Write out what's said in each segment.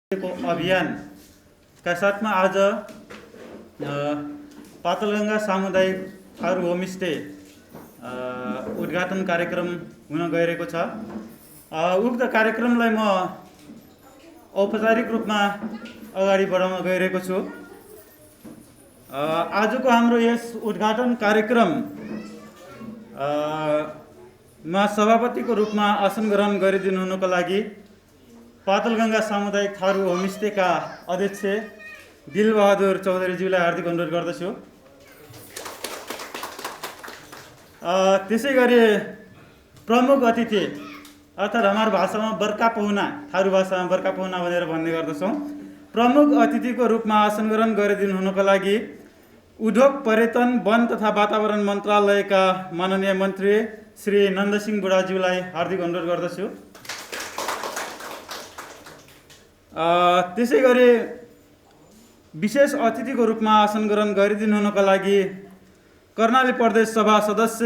को अभियानका साथमा आज पातलगङ्गा सामुदायिक थारू होमस्टे उद्घाटन कार्यक्रम हुन गइरहेको छ। उक्त कार्यक्रमलाई म औपचारिक रूपमा अगाडि बढाउन गइरहेको छु। आजको हाम्रो यस उद्घाटन कार्यक्रम मा सभापतिको रूपमा आसन ग्रहण गरिदिनु हुनुको लागि पातलगङ्गा सामुदायिक थारू होमस्टेका अध्यक्ष दिलबहादुर चौधरीज्यूलाई हार्दिक अनुरोध गर्दछु। त्यसै गरी प्रमुख अतिथि अर्थात् हाम्रो भाषामा बर्का पहुना, थारू भाषामा बर्का पहुना भनेर भन्ने गर्दछौँ, प्रमुख अतिथिको रूपमा आसन ग्रहण गरिदिनु हुनुको लागि उद्योग पर्यटन वन तथा वातावरण मन्त्रालयका माननीय मन्त्री श्री नन्दसिंह बुढाज्यूलाई हार्दिक अनुरोध गर्दछु। त्यसै गरी विशेष अतिथिको रूपमा आसन ग्रहण गरिदिनु हुनुको लागि कर्णाली प्रदेश सभा सदस्य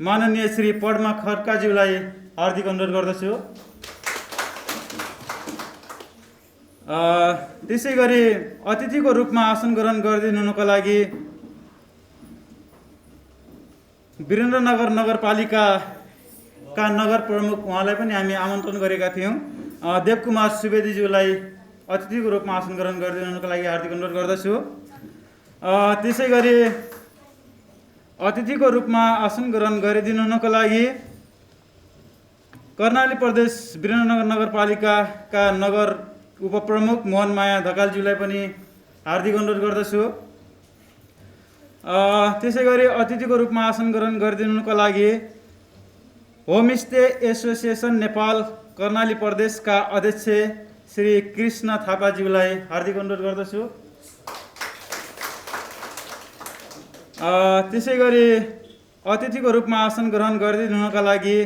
माननीय श्री पद्मा खड्काज्यूलाई हार्दिक अनुरोध गर्दछु। त्यसै गरी अतिथिको रूपमा आसन ग्रहण गरिदिनु हुनुको लागि वीरेन्द्रनगर नगरपालिकाका नगर प्रमुख उहाँलाई पनि हामी आमन्त्रण गरेका थियौँ, देवकुमार सुवेदीज्यूलाई अतिथिको रूपमा आसन ग्रहण गरिदिनुको लागि हार्दिक अनुरोध गर्दछु। त्यसै गरी अतिथिको रूपमा आसन ग्रहण गरिदिनु हुनुको लागि कर्णाली प्रदेश वीरेन्द्रनगर नगरपालिकाका नगर उपप्रमुख मोहनमाया ढकालज्यूलाई पनि हार्दिक अनुरोध गर्दछु। त्यसै गरी अतिथिको रूपमा आसन ग्रहण गरिदिनुको लागि होमस्टे एसोसिएसन नेपाल कर्णाली प्रदेशका अध्यक्ष श्री कृष्ण थापाज्यूलाई हार्दिक अनुरोध गर्दछु। त्यसै गरी अतिथिको रूपमा आसन ग्रहण गरिदिनुका लागि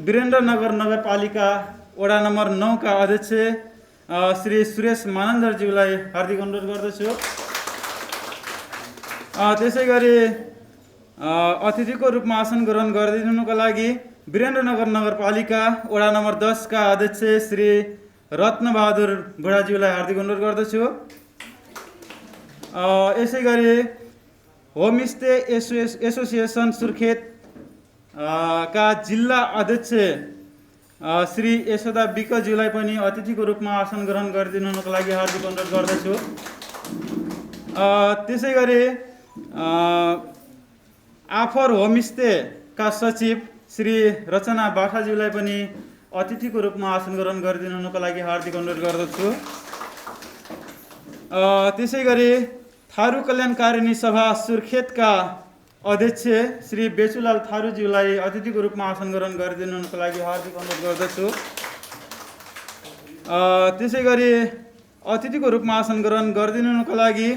वीरेन्द्रनगर नगरपालिका वडा नम्बर 9 का अध्यक्ष श्री सुरेश मानन्दरज्यूलाई हार्दिक अनुरोध गर्दछु। त्यसै गरी अतिथिको रूपमा आसन ग्रहण गरिदिनुको लागि वीरेन्द्रनगर नगरपालिका वडा नम्बर 10 का अध्यक्ष श्री रत्नबहादुर बुढाज्यूलाई हार्दिक अनुरोध गर्दछु। यसै गरी होमस्टे एसोसिएसन सुर्खेत का जिल्ला अध्यक्ष श्री यशोदा विकज्यूलाई पनि अतिथिको रूपमा आसन ग्रहण गरिदिनुको लागि हार्दिक अनुरोध गर्दछु। त्यसै गरी आफर होमस्टे का सचिव श्री रचना बाठाज्यूलाई पनि अतिथिको रूपमा आसन ग्रहण गरिदिनुको लागि हार्दिक अनुरोध गर्दछु। त्यसै गरी थारू कल्याणकारिणी सभा सुर्खेतका अध्यक्ष श्री बेचुलाल थारूज्यूलाई अतिथिको रूपमा आसन ग्रहण गरिदिनुको लागि हार्दिक अनुरोध गर्दछु। त्यसै गरी अतिथिको रूपमा आसन ग्रहण गरिदिनुको लागि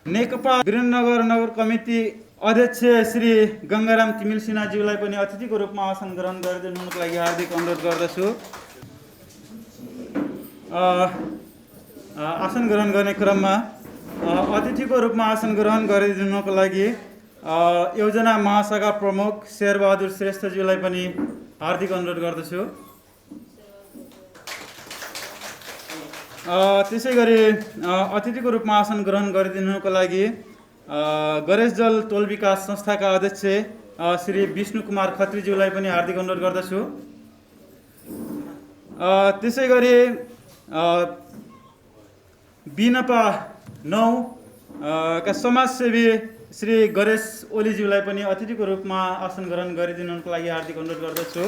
नेकपा वीरेन्द्रनगर नगर कमिटी अध्यक्ष श्री गङ्गाराम तिमिल सिन्हाज्यूलाई पनि अतिथिको रूपमा आसन ग्रहण गरिदिनुको लागि हार्दिक अनुरोध गर्दछु। आसन ग्रहण गर्ने क्रममा अतिथिको रूपमा आसन ग्रहण गरिदिनुको लागि योजना महाशाखा प्रमुख शेरबहादुर श्रेष्ठज्यूलाई पनि हार्दिक अनुरोध गर्दछु। त्यसै गरी अतिथिको रूपमा आसन ग्रहण गरिदिनुको लागि गणेश जल टोल विकास संस्थाका अध्यक्ष श्री विष्णु कुमार खत्रीज्यूलाई पनि हार्दिक अनुरोध गर्दछु। त्यसै गरी बिनपा 9 का समाजसेवी श्री गणेश ओलीज्यूलाई पनि अतिथिको रूपमा आसन ग्रहण गरिदिनुको लागि हार्दिक अनुरोध गर्दछु।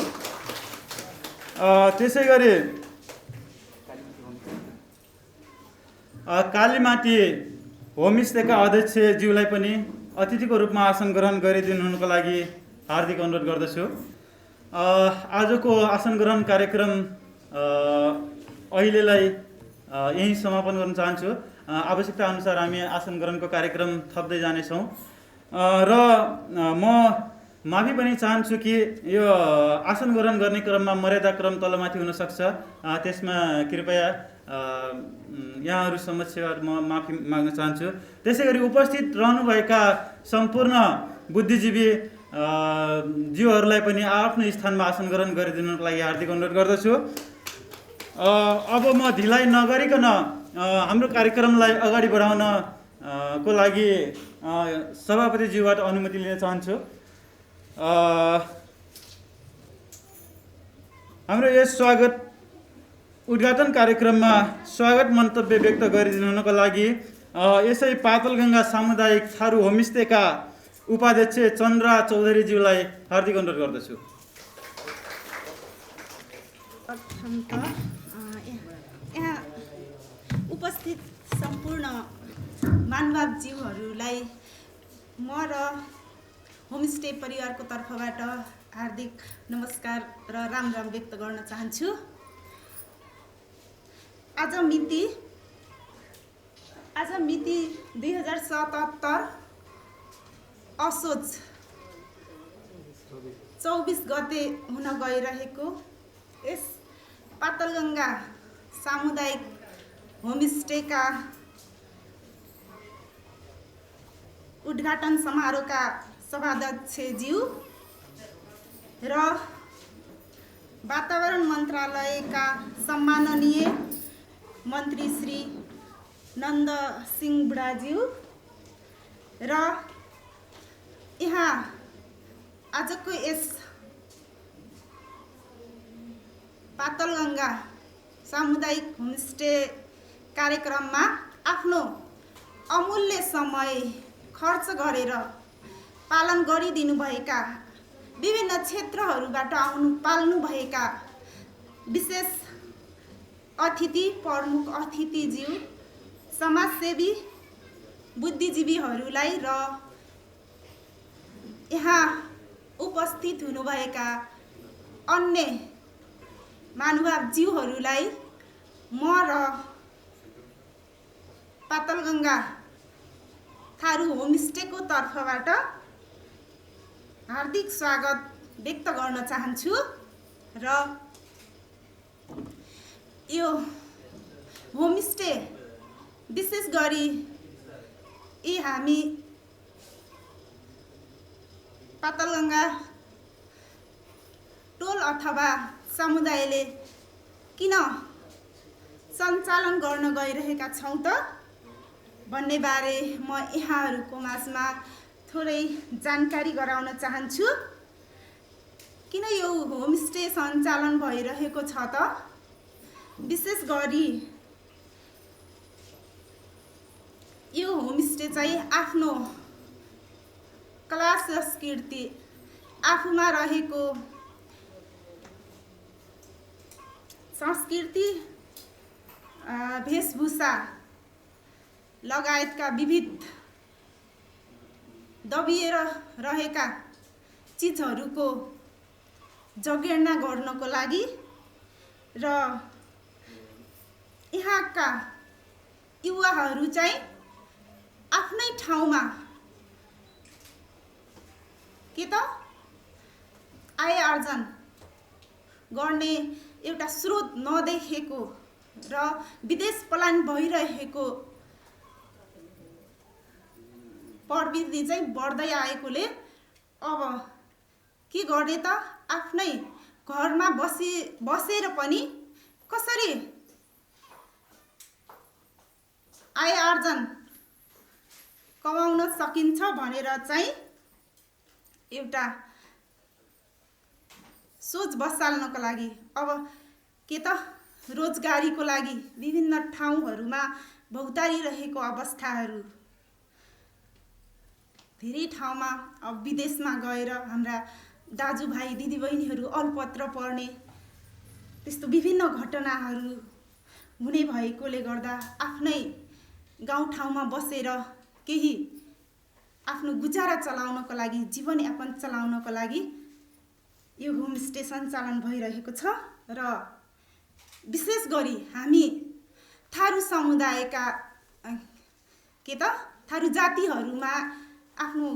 त्यसै गरी कालीमाटी होमस्टेका अध्यक्षज्यूलाई पनि अतिथिको रूपमा आसन ग्रहण गरिदिनुको लागि हार्दिक अनुरोध गर्दछु। आजको आसन ग्रहण कार्यक्रम अहिलेलाई यही समापन गर्न चाहन्छु। आवश्यकता अनुसार हामी आसन ग्रहणको कार्यक्रम थप्दै जानेछौँ र म माफी पनि चाहन्छु कि यो आसन ग्रहण गर्ने क्रममा मर्यादा क्रम तलमाथि हुन सक्छ, त्यसमा कृपया यहाँहरू समक्ष म माफी माग्न चाहन्छु। त्यसै गरी उपस्थित रहनुभएका सम्पूर्ण बुद्धिजीवी ज्यूहरूलाई पनि आफ्नो स्थानमा आसन ग्रहण गरिदिनुको लागि हार्दिक अनुरोध गर्दछु। अब म ढिलाइ नगरिकन हाम्रो कार्यक्रमलाई अगाडि बढाउन को लागि सभापतिज्यूबाट अनुमति लिन चाहन्छु। हाम्रो यस उद्घाटन कार्यक्रममा स्वागत मन्तव्य व्यक्त गरिदिनुको लागि यसै पातलगङ्गा सामुदायिक थारू होमस्टेका उपाध्यक्ष चन्द्रा चौधरीज्यूलाई हार्दिक अनुरोध गर्दछु। यहाँ उपस्थित सम्पूर्ण महानुभावज्यूहरूलाई म र होमस्टे परिवारको तर्फबाट हार्दिक नमस्कार र राम राम व्यक्त गर्न चाहन्छु। आज मिति 2077 असोज 24 गते हुन गइरहेको यस पातलगङ्गा सामुदायिक होमस्टेका उद्घाटन समारोहका सभाध्यक्षज्यू र वातावरण मन्त्रालयका सम्माननीय मन्त्री श्री नन्द सिंह बुढाज्यू र यहाँ आजको यस पातलगङ्गा सामुदायिक होमस्टे कार्यक्रममा आफ्नो अमूल्य समय खर्च गरेर पालन गरिदिनुभएका विभिन्न क्षेत्रहरूबाट पाल्नुभएका विशेष अतिथि, प्रमुख अतिथिज्यू, समाजसेवी, बुद्धिजीवीहरूलाई र यहाँ उपस्थित हुनुभएका अन्य महानुभावज्यूहरूलाई म र पातलगङ्गा थारू होमस्टेको तर्फबाट हार्दिक स्वागत व्यक्त गर्न चाहन्छु। र यो होमस्टे विशेष गरी हामी पातलगङ्गा टोल अथवा समुदायले किन सञ्चालन गर्न गइरहेका छौँ त भन्ने बारे म यहाँहरूको माझमा थोरै जानकारी गराउन चाहन्छु। किन यो होमस्टे सञ्चालन भइरहेको छ त? विशेष गरी यो होमस्टे चाहिँ आफ्नो कला संस्कृति, आफूमा रहेको संस्कृति, वेशभूषा लगायतका विविध दबिएर रहेका चिजहरूको जगेर्ना गर्नको लागि र यहाँका युवाहरू चाहिँ आफ्नै ठाउँमा के त आय आर्जन गर्ने एउटा स्रोत नदेखेको र विदेश पलायन भइरहेको प्रवृत्ति चाहिँ बढ्दै आएकोले अब के गर्ने त आफ्नै घरमा बसेर पनि कसरी आय आर्जन कमाउन सकिन्छ भनेर चाहिँ एउटा सोच बसाल्नको लागि अब के त रोजगारीको लागि विभिन्न ठाउँहरूमा भौतारिरहेको अवस्थाहरू धेरै ठाउँमा अब विदेशमा गएर हाम्रा दाजुभाइ दिदीबहिनीहरू अलपत्र पर्ने त्यस्तो विभिन्न घटनाहरू हुने भएकोले गर्दा आफ्नै गाउँठाउँमा बसेर केही आफ्नो गुजारा चलाउनको लागि, जीवनयापन चलाउनको लागि यो होमस्टे सञ्चालन भइरहेको छ। र विशेष गरी हामी थारू समुदायका के त थारू जातिहरूमा आफ्नो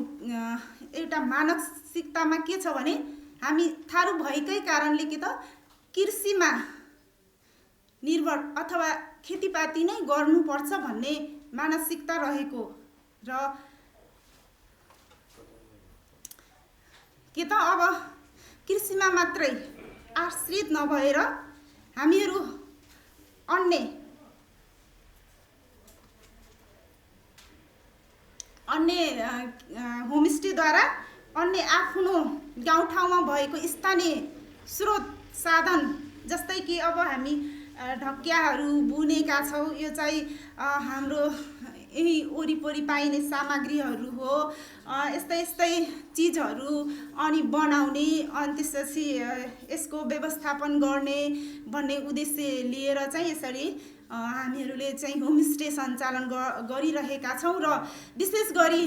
एउटा मानसिकतामा के छ भने हामी थारू भएकै कारणले के त कृषिमा निर्भर अथवा खेतीपाती नै गर्नुपर्छ भन्ने मानसिकता रहेको र के त अब कृषिमा मात्रै आश्रित नभएर हामीहरू अन्य होमस्टेद्वारा अन्य आफ्नो गाउँठाउँमा भएको स्थानीय स्रोत साधन जस्तै कि अब हामी ढकियाहरू बुनेका छौँ। यो चाहिँ हाम्रो यही वरिपरि पाइने सामग्रीहरू हो। यस्तै चिजहरू अनि बनाउने अनि त्यसपछि यसको व्यवस्थापन गर्ने भन्ने उद्देश्य लिएर चाहिँ यसरी हामीहरूले चाहिँ होमस्टे सञ्चालन गरिरहेका छौँ। र विशेष गरी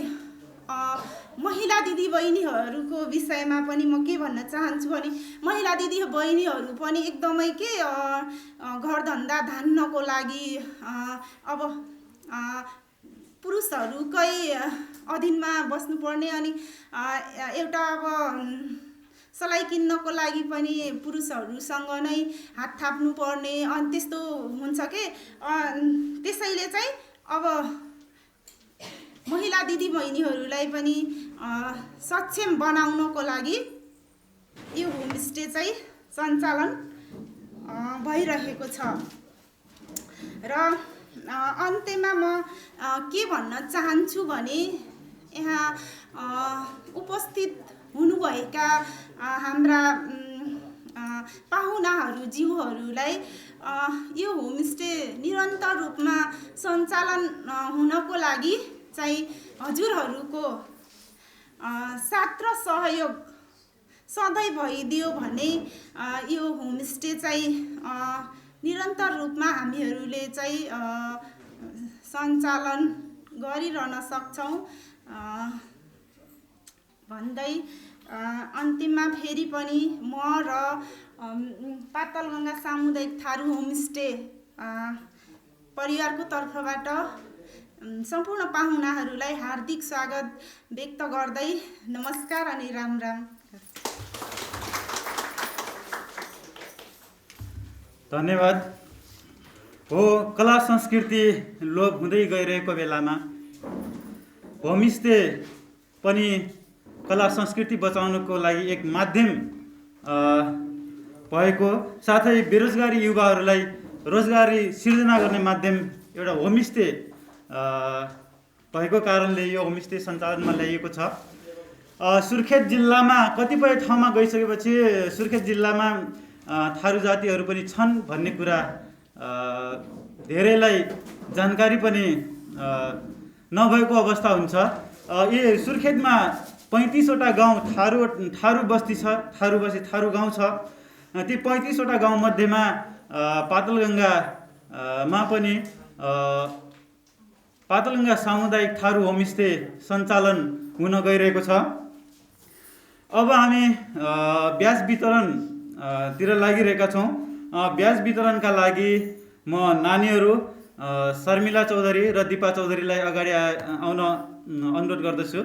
महिला दिदीबहिनीहरूको विषयमा पनि म के भन्न चाहन्छु भने महिला दिदीबहिनीहरू पनि एकदमै के घरधन्दा धान्नको लागि अब पुरुषहरूकै अधीनमा बस्नुपर्ने अनि एउटा अब सलाई किन्नको लागि पनि पुरुषहरूसँग नै हात थाप्नु पर्ने अनि त्यस्तो हुन्छ के त्यसैले चाहिँ अब महिला दिदीबहिनीहरूलाई पनि सक्षम बनाउनको लागि यो होमस्टे चाहिँ सञ्चालन भइरहेको छ। र अन्त्यमा म के भन्न चाहन्छु भने यहाँ उपस्थित हुनुभएका हाम्रा पाहुनाहरू ज्यूहरूलाई यो होमस्टे निरन्तर रूपमा सञ्चालन हुनको लागि चाहिँ हजुरहरूको साथ र सहयोग सधैँ भइदियो भने यो होमस्टे चाहिँ निरन्तर रूपमा हामीहरूले चाहिँ सञ्चालन गरिरहन सक्छौँ भन्दै अन्तिममा फेरि पनि म र पातलगङ्गा सामुदायिक थारू होमस्टे परिवारको तर्फबाट सम्पूर्ण पाहुनाहरूलाई हार्दिक स्वागत व्यक्त गर्दै नमस्कार अनि राम राम। धन्यवाद। हो, कला संस्कृति लोप हुँदै गइरहेको बेलामा होमस्टे पनि कला संस्कृति बचाउनको लागि एक माध्यम भएको, साथै बेरोजगारी युवाहरूलाई रोजगारी सिर्जना गर्ने माध्यम एउटा होमस्टे भएको कारणले यो होमस्टे सञ्चालनमा ल्याइएको छ। सुर्खेत जिल्लामा कतिपय ठाउँमा गइसकेपछि सुर्खेत जिल्लामा थारू जातिहरू पनि छन् भन्ने कुरा धेरैलाई जानकारी पनि नभएको अवस्था हुन्छ। यी सुर्खेतमा 35वटा गाउँ थारू बस्ती छ, थारू गाउँ छ। ती 35वटा गाउँमध्येमा पातलगङ्गामा पनि पातलगङ्गा सामुदायिक थारू होमस्टे सञ्चालन हुन गइरहेको छ। अब हामी ब्याज वितरणतिर लागिरहेका छौँ। ब्याज वितरणका लागि म नानीहरू शर्मिला चौधरी र दिपा चौधरीलाई अगाडि आउन अनुरोध गर्दछु।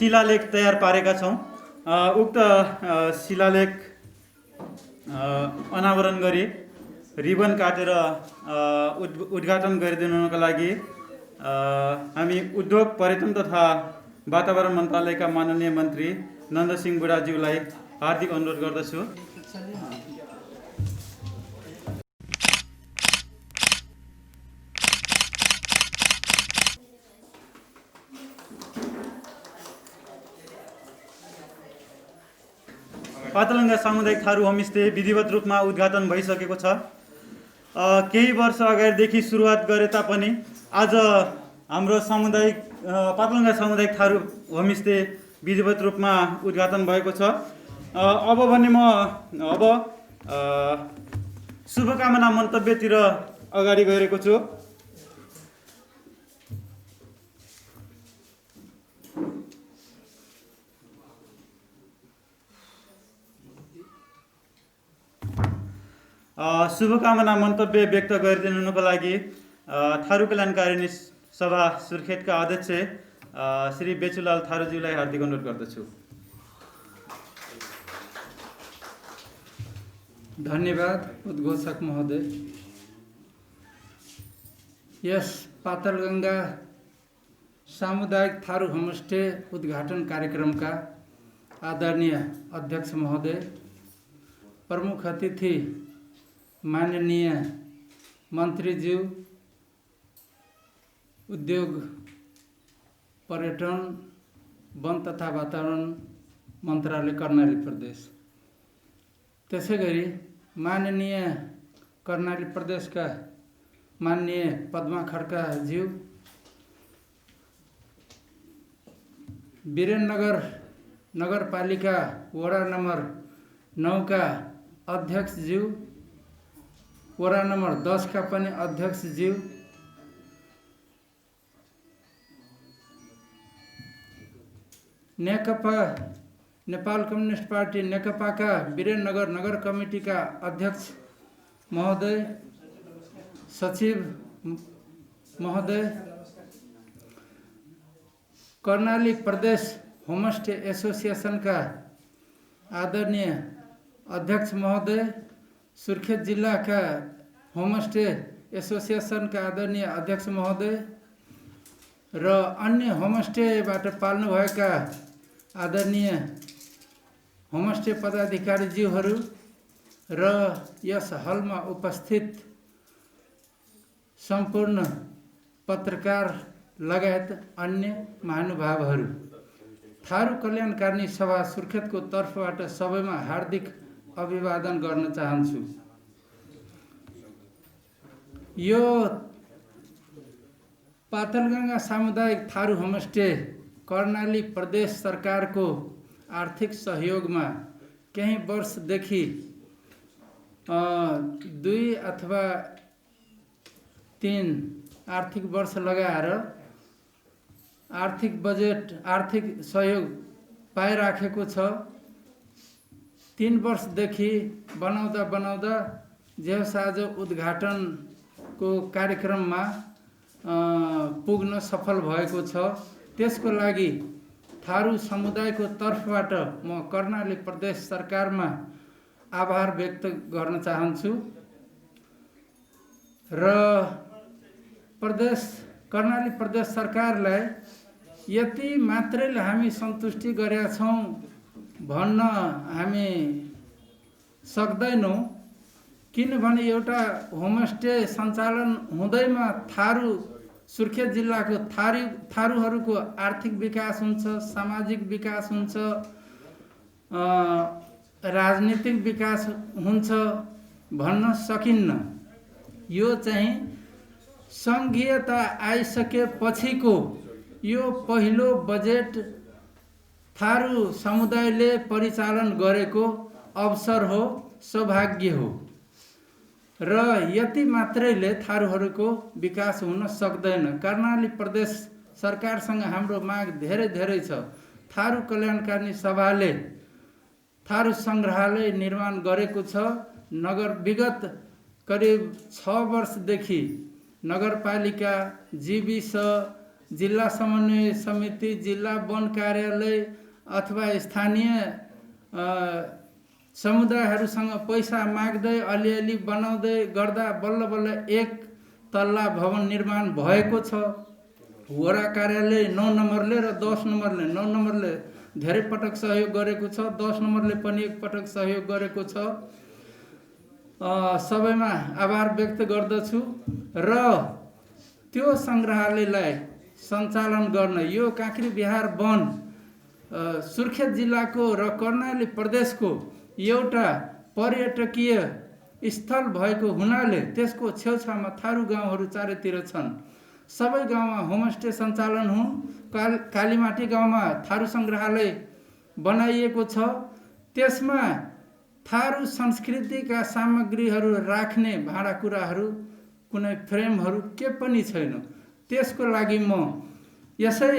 शिलालेख तयार पारेका छौँ। उक्त शिलालेख अनावरण गरी रिबन काटेर उद्घाटन गरिदिनुका लागि हामी उद्योग, पर्यटन तथा वातावरण मन्त्रालयका माननीय मन्त्री नन्दसिंह बुढाज्यूलाई हार्दिक अनुरोध गर्दछु। पातलगङ्गा सामुदायिक थारू होमस्टे विधिवत रूपमा उद्घाटन भइसकेको छ। केही वर्ष अगाडिदेखि सुरुवात गरे तापनि आज हाम्रो पातलगङ्गा सामुदायिक थारू होमस्टे विधिवत रूपमा उद्घाटन भएको छ। अब भने म शुभकामना मन्तव्यतिर अगाडि गइरहेको छु। शुभकामना मन्तव्य व्यक्त गरिदिनुको लागि थारू कल्याणकारिणी सभा सुर्खेतका अध्यक्ष श्री बेचुलाल थारूज्यूलाई हार्दिक अनुरोध गर्दछु। धन्यवाद उद्घोषक महोदय। यस पातलगङ्गा सामुदायिक थारू होमस्टे उद्घाटन कार्यक्रमका आदरणीय अध्यक्ष महोदय, प्रमुख अतिथि माननीय मन्त्रीज्यू, उद्योग, पर्यटन, वन तथा वातावरण मन्त्रालय कर्णाली प्रदेश, त्यसै गरी माननीय कर्णाली प्रदेशका माननीय पद्मा खड्काज्यू, वीरेन्द्रनगर नगरपालिका वडा नम्बर 9 का अध्यक्षज्यू, वडा नम्बर 10 का पनि अध्यक्षज्यू, नेकपा नेपाल कम्युनिस्ट पार्टी नेकपाका वीरेन्द्रनगर नगर कमिटीका अध्यक्ष महोदय, सचिव महोदय, कर्णाली प्रदेश होमस्टे एसोसिएसनका आदरणीय अध्यक्ष महोदय, सुर्खेत जिल्लाका होमस्टे एसोसिएसनका आदरणीय अध्यक्ष महोदय र अन्य होमस्टेबाट पाल्नुभएका आदरणीय होमस्टे पदाधिकारीज्यूहरू र यस हलमा उपस्थित सम्पूर्ण पत्रकार लगायत अन्य महानुभावहरू, थारू कल्याणकारिणी सभा सुर्खेतको तर्फबाट सबैमा हार्दिक अभिवादन गर्न चाहन्छु। यो पातलगङ्गा सामुदायिक थारू होमस्टे कर्णाली प्रदेश सरकारको आर्थिक सहयोगमा केही वर्षदेखि 2 अथवा 3 आर्थिक वर्ष लगाएर आर्थिक सहयोग पाइराखेको छ। 3 वर्षदेखि बनाउँदा जेहोस् आज उद्घाटनको कार्यक्रममा पुग्न सफल भएको छ। त्यसको लागि थारू समुदायको तर्फबाट म कर्णाली प्रदेश सरकारमा आभार व्यक्त गर्न चाहन्छु र कर्णाली प्रदेश सरकारलाई यति मात्रैले हामी सन्तुष्टि गरेका छौँ भन्न हामी सक्दैनौँ, किनभने एउटा होमस्टे सञ्चालन हुँदैमा सुर्खेत जिल्लाको थारूहरूको आर्थिक विकास हुन्छ, सामाजिक विकास हुन्छ, राजनीतिक विकास हुन्छ भन्न सकिन्न। यो चाहिँ सङ्घीयता आइसकेपछिको यो पहिलो बजेट थारू समुदायले परिचालन गरेको अवसर हो, सौभाग्य हो र यति मात्रैले थारूहरूको विकास हुन सक्दैन। कर्णाली प्रदेश सरकारसँग हाम्रो माग धेरै छ। थारू कल्याणकारिणी सभाले थारू सङ्ग्रहालय निर्माण गरेको छ। विगत करिब 6 वर्षदेखि नगरपालिका, जीविस, जिल्ला समन्वय समिति, जिल्ला वन कार्यालय अथवा स्थानीय समुदायहरूसँग पैसा माग्दै अलिअलि बनाउँदै गर्दा बल्ल 1 तल्ला भवन निर्माण भएको छ। वडा कार्यालय 9 नम्बरले र 10 नम्बरले 9 नम्बरले धेरै पटक सहयोग गरेको छ, 10 नम्बरले पनि 1 पटक सहयोग गरेको छ। सबैमा आभार व्यक्त गर्दछु र त्यो सङ्ग्रहालयलाई सञ्चालन गर्न यो काँक्री बिहार वन सुर्खेत जिल्लाको र कर्णाली प्रदेशको एउटा पर्यटकीय स्थल भएको हुनाले त्यसको छेउछाउमा थारू गाउँहरू चारैतिर छन्। सबै गाउँमा होमस्टे सञ्चालन हुन्। कालीमाटी गाउँमा थारू सङ्ग्रहालय बनाइएको छ। त्यसमा थारू संस्कृतिका सामग्रीहरू राख्ने भाँडाकुँडाहरू, कुनै फ्रेमहरू के पनि छैन। त्यसको लागि म यसै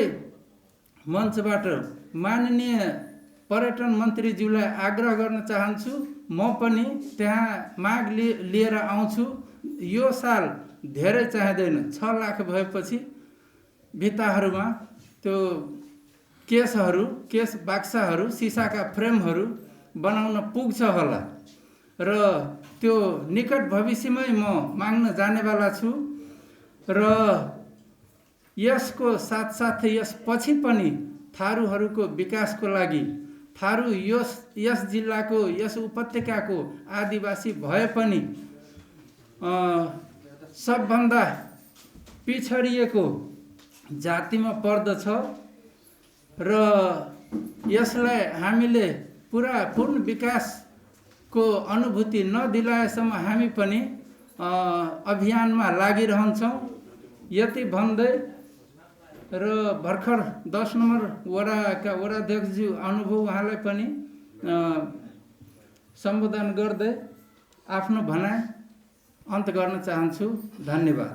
मञ्चबाट माननीय पर्यटन मन्त्रीज्यूलाई आग्रह गर्न चाहन्छु। म पनि त्यहाँ माग लिएर आउँछु। यो साल धेरै चाहिँदैन, 6 लाख भएपछि भित्ताहरूमा त्यो केस बाक्साहरू, सिसाका फ्रेमहरू बनाउन पुग्छ होला र त्यो निकट भविष्यमै म माग्न जानेवाला छु। र यसको साथसाथै यसपछि पनि थारूहरूको विकासको लागि थारू यस जिल्लाको, यस उपत्यकाको आदिवासी भए पनि सबभन्दा पिछडिएको जातिमा पर्दछ र यसलाई हामीले पूर्ण विकासको अनुभूति नदिलाएसम्म हामी पनि अभियानमा लागिरहन्छौँ। यति भन्दै र भर्खर 10 नम्बर वडाका वडाध्यक्षज्यू आउनुभयो, उहाँलाई पनि सम्बोधन गर्दै आफ्नो भनाइ अन्त गर्न चाहन्छु। धन्यवाद।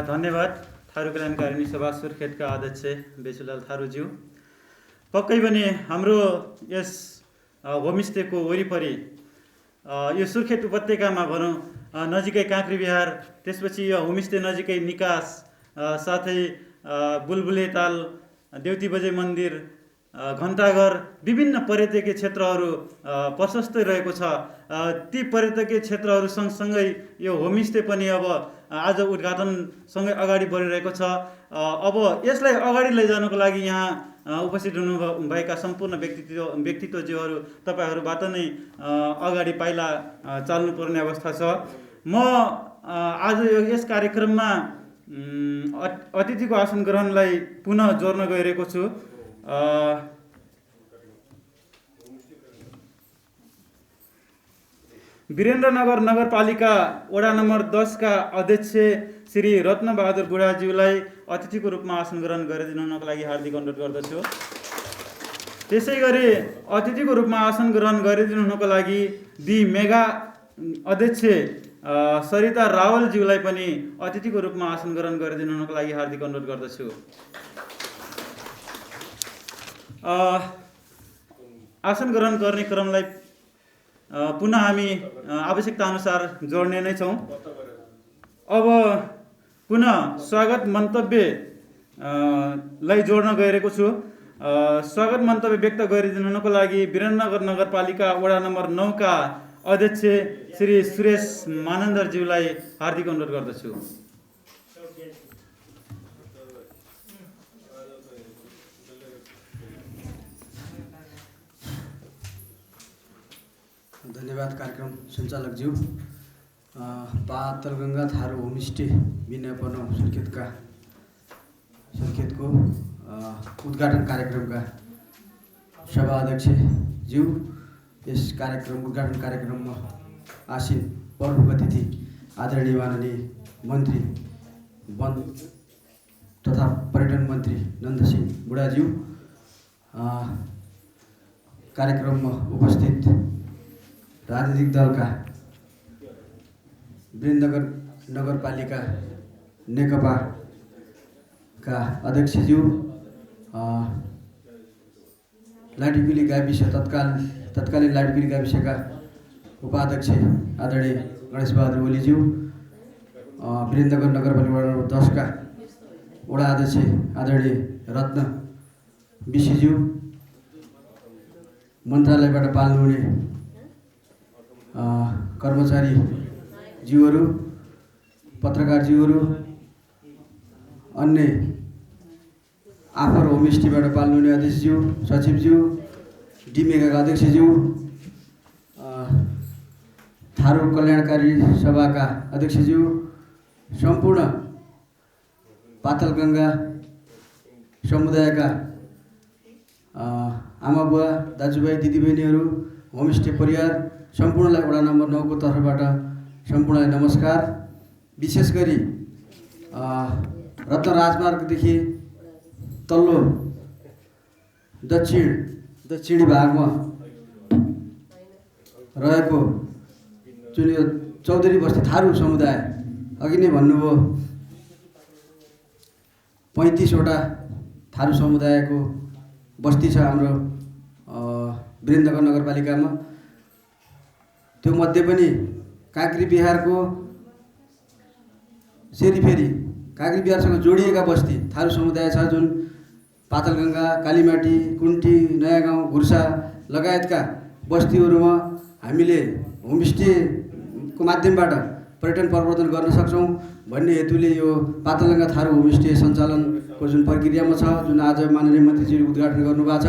धन्यवाद थारू कल्याणकारिणी सभा सुर्खेतका अध्यक्ष बेचुलाल थारूज्यू। पक्कै पनि हाम्रो यस होमस्टेको वरिपरि यो सुर्खेत उपत्यकामा भनौँ नजिकै काँक्री बिहार, त्यसपछि यो होमस्टे नजिकै निकास, साथै बुलबुले ताल, देउती बजे मन्दिर, घण्टाघर, विभिन्न पर्यटकीय क्षेत्रहरू प्रशस्तै रहेको छ। ती पर्यटकीय क्षेत्रहरू सँगसँगै यो होमस्टे पनि अब आज उद्घाटनसँगै अगाडि बढिरहेको छ। अब यसलाई अगाडि लैजानुको लागि यहाँ उपस्थित हुनुभएका सम्पूर्ण व्यक्तित्वज्यूहरू तपाईँहरूबाट नै अगाडि पाइला चाल्नुपर्ने अवस्था छ। म आज यस कार्यक्रममा अतिथिको आसन ग्रहणलाई पुनः जोड्न गइरहेको छु। वीरेन्द्रनगर नगरपालिका वडा नम्बर 10 का अध्यक्ष श्री रत्नबहादुर बुढाज्यूलाई अतिथिको रूपमा आसन ग्रहण गरिदिनु हुनको लागि हार्दिक अनुरोध गर्दछु। त्यसै गरी अतिथिको रूपमा आसन ग्रहण गरिदिनु हुनको लागि दि मेगा अध्यक्ष सरिता रावलज्यूलाई पनि अतिथिको रूपमा आसन ग्रहण गरिदिनु हुनको लागि हार्दिक अनुरोध गर्दछु। आसन ग्रहण गर्ने क्रमलाई पुनः हामी आवश्यकता अनुसार जोड्ने नै छौँ। अब पुनः स्वागत मन्तव्य लाई जोड्न गइरहेको छु। स्वागत मन्तव्य व्यक्त गरिदिनु हुनको लागि वीरेन्द्रनगर नगरपालिका वडा नम्बर 9 का अध्यक्ष श्री सुरेश मानन्दरज्यूलाई हार्दिक अनुरोध गर्दछु। धन्यवाद कार्यक्रम सञ्चालकज्यू। पातलगङ्गा थारू होमस्टे विज्ञापन सुर्खेतको उद्घाटन कार्यक्रमका सभा अध्यक्षज्यू, यस उद्घाटन कार्यक्रममा आसीन प्रमुख अतिथि आदरणीय माननीय मन्त्री वन तथा पर्यटन मन्त्री नन्दसिंह बुढाज्यू, कार्यक्रममा उपस्थित राजनीतिक दलका वीरेन्द्रनगर नगरपालिका नेकपाका अध्यक्षज्यू, लाडीपिली गाविस तत्कालीन लाडीपिली गाविसका उपाध्यक्ष आदरणीय गणेश बहादुर ओलीज्यू, वीरेन्द्रनगर नगरपालिका वडा नम्बर 10 का वडा अध्यक्ष आदरणीय रत्न विशीज्यू, मन्त्रालयबाट पाल्नुहुने कर्मचारी ज्यूहरू, पत्रकार ज्यूहरू, अन्य आफर होमस्टेबाट पाल्नुहुने अध्यक्षज्यू, सचिवज्यू, डिमेगाका अध्यक्षज्यू, थारू कल्याणकारी सभाका अध्यक्षज्यू, सम्पूर्ण पातलगङ्गा समुदायका आमा बुवा, दाजुभाइ, दिदीबहिनीहरू, होमस्टे परिवार सम्पूर्णलाई वडा नम्बर 9 को तर्फबाट सम्पूर्णलाई नमस्कार। विशेष गरी रत्न राजमार्गदेखि तल्लो दक्षिणी भागमा रहेको जुन यो चौधरी बस्ती थारू समुदाय, अघि नै भन्नुभयो 35 वटा थारू समुदायको बस्ती छ हाम्रो वीरेन्द्रनगर नगरपालिकामा। त्यो मध्ये पनि काँक्री बिहारको सेरीफेरी काँक्री बिहारसँग जोडिएका बस्ती थारू समुदाय छ, जुन पातलगङ्गा, कालीमाटी, कुन्टी, नयाँ गाउँ, घुर्सा लगायतका बस्तीहरूमा हामीले होमस्टेको माध्यमबाट पर्यटन प्रवर्धन गर्न सक्छौँ भन्ने हेतुले यो पातलगङ्गा थारू होमस्टे सञ्चालनको जुन प्रक्रियामा छ, जुन आज माननीय मन्त्रीजीले उद्घाटन गर्नुभएको छ,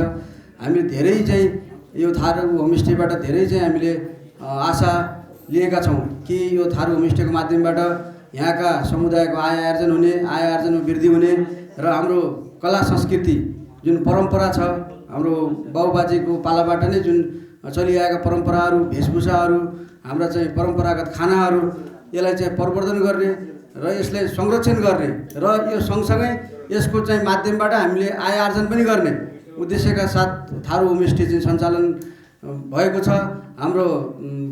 हामी धेरै चाहिँ यो थारू होमस्टेबाट धेरै चाहिँ हामीले आशा लिएका छौँ कि यो थारू होमस्टेको माध्यमबाट यहाँका समुदायको आय आर्जनमा वृद्धि हुने र हाम्रो कला संस्कृति जुन परम्परा छ, हाम्रो बाबुबाजेको पालाबाट नै जुन चलिआएका परम्पराहरू, वेशभूषाहरू, हाम्रा चाहिँ परम्परागत खानाहरू, यसलाई चाहिँ प्रवर्धन गर्ने र यसलाई संरक्षण गर्ने र यो सँगसँगै यसको चाहिँ माध्यमबाट हामीले आय आर्जन पनि गर्ने उद्देश्यका साथ थारू होमस्टे चाहिँ सञ्चालन भएको छ। हाम्रो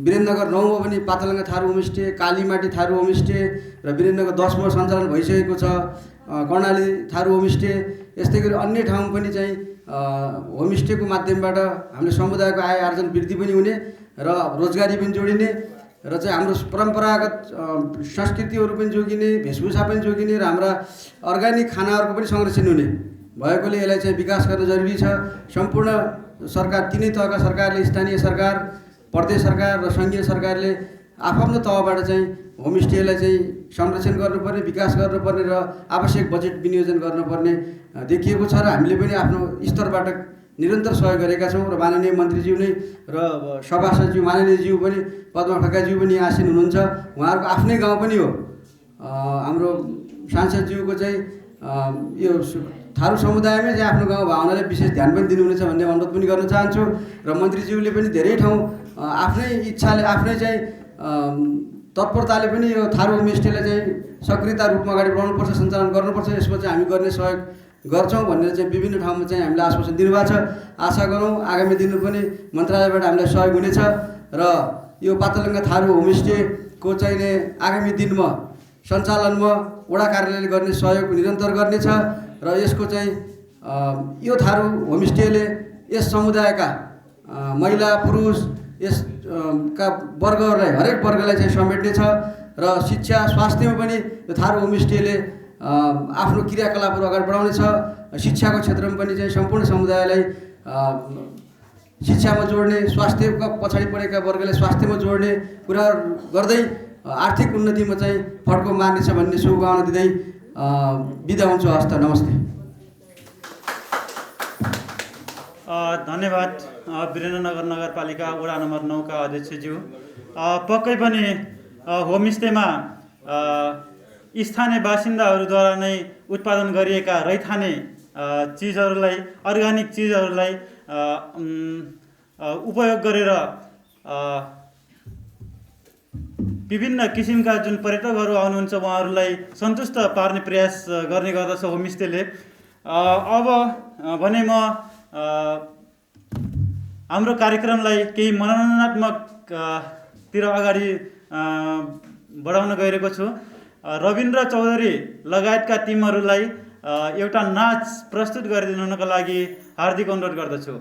वीरेन्द्रनगर 9 मा पनि पातलगङ्गा थारू होमस्टे, कालीमाटी थारू होमस्टे र वीरेन्द्रनगर 10 मा सञ्चालन भइसकेको छ, कर्णाली थारू होमस्टे। यस्तै गरी अन्य ठाउँमा पनि चाहिँ होमस्टेको माध्यमबाट हामीले समुदायको आय आर्जन वृद्धि पनि हुने र रोजगारी पनि जोडिने र चाहिँ हाम्रो परम्परागत संस्कृतिहरू पनि जोगिने, वेशभूषा पनि जोगिने र हाम्रा अर्ग्यानिक खानाहरूको पनि संरक्षण हुने भएकोले यसलाई चाहिँ विकास गर्न जरुरी छ। सम्पूर्ण सरकार, तीनै तहका सरकारले, स्थानीय सरकार, प्रदेश सरकार र सङ्घीय सरकारले आफ्नो तहबाट चाहिँ होमस्टेलाई चाहिँ संरक्षण गर्नुपर्ने, विकास गर्नुपर्ने र आवश्यक बजेट विनियोजन गर्नुपर्ने देखिएको छ र हामीले पनि आफ्नो स्तरबाट निरन्तर सहयोग गरेका छौँ। र माननीय मन्त्रीज्यू नै र सभासदज्यू माननीयज्यू पनि, पद्मा खड्काज्यू पनि आसीन हुनुहुन्छ, उहाँहरूको आफ्नै गाउँ पनि हो। हाम्रो सांसदज्यूको चाहिँ यो थारू समुदायमै चाहिँ आफ्नो गाउँ भावनालाई विशेष ध्यान पनि दिनुहुनेछ भन्ने अनुरोध पनि गर्न चाहन्छु। र मन्त्रीज्यूले पनि धेरै ठाउँ आफ्नै इच्छाले, आफ्नै चाहिँ तत्परताले पनि यो थारू होमस्टेलाई चाहिँ सक्रियता रूपमा अगाडि बढाउनुपर्छ, सञ्चालन गर्नुपर्छ, यसमा चाहिँ हामी गर्ने सहयोग गर्छौँ भनेर चाहिँ विभिन्न ठाउँमा चाहिँ हामीले आश्वासन दिनुभएको छ। आशा गरौँ आगामी दिनमा पनि मन्त्रालयबाट हामीलाई सहयोग हुनेछ र यो पातलगङ्गा थारू होमस्टेको चाहिँ आगामी दिनमा सञ्चालनमा वडा कार्यालयले गर्ने सहयोग निरन्तर गर्नेछ र यसको चाहिँ यो थारू होमस्टेले यस समुदायका महिला, पुरुष, यसका वर्गहरूलाई, हरेक वर्गलाई चाहिँ समेट्नेछ र शिक्षा, स्वास्थ्यमा पनि यो थारू होमस्टेले आफ्नो क्रियाकलापहरू अगाडि बढाउनेछ। शिक्षाको क्षेत्रमा पनि चाहिँ सम्पूर्ण समुदायलाई शिक्षामा जोड्ने, स्वास्थ्यका पछाडि परेका वर्गलाई स्वास्थ्यमा जोड्ने कुरा गर्दै आर्थिक उन्नतिमा चाहिँ फड्को मार्नेछ भन्ने शुभकामना दिँदै बिदा हुन्छु। हस्त, नमस्ते। धन्यवाद वीरेन्द्रनगर नगरपालिका वडा नम्बर 9 का अध्यक्षज्यू। पक्कै पनि होमस्टेमा स्थानीय बासिन्दाहरूद्वारा नै उत्पादन गरिएका रैथाने चिजहरूलाई, अर्ग्यानिक चिजहरूलाई उपयोग गरेर विभिन्न किसिमका जुन पर्यटकहरू आउनुहुन्छ उहाँहरूलाई सन्तुष्ट पार्ने प्रयास गर्ने गर्दछ होमस्टेले। अब भने म हाम्रो कार्यक्रमलाई केही मनोरञ्जनात्मकतिर अगाडि बढाउन गइरहेको छु। रविन्द्र चौधरी लगायतका टिमहरूलाई एउटा नाच प्रस्तुत गरिदिनुका लागि हार्दिक अनुरोध गर्दछु।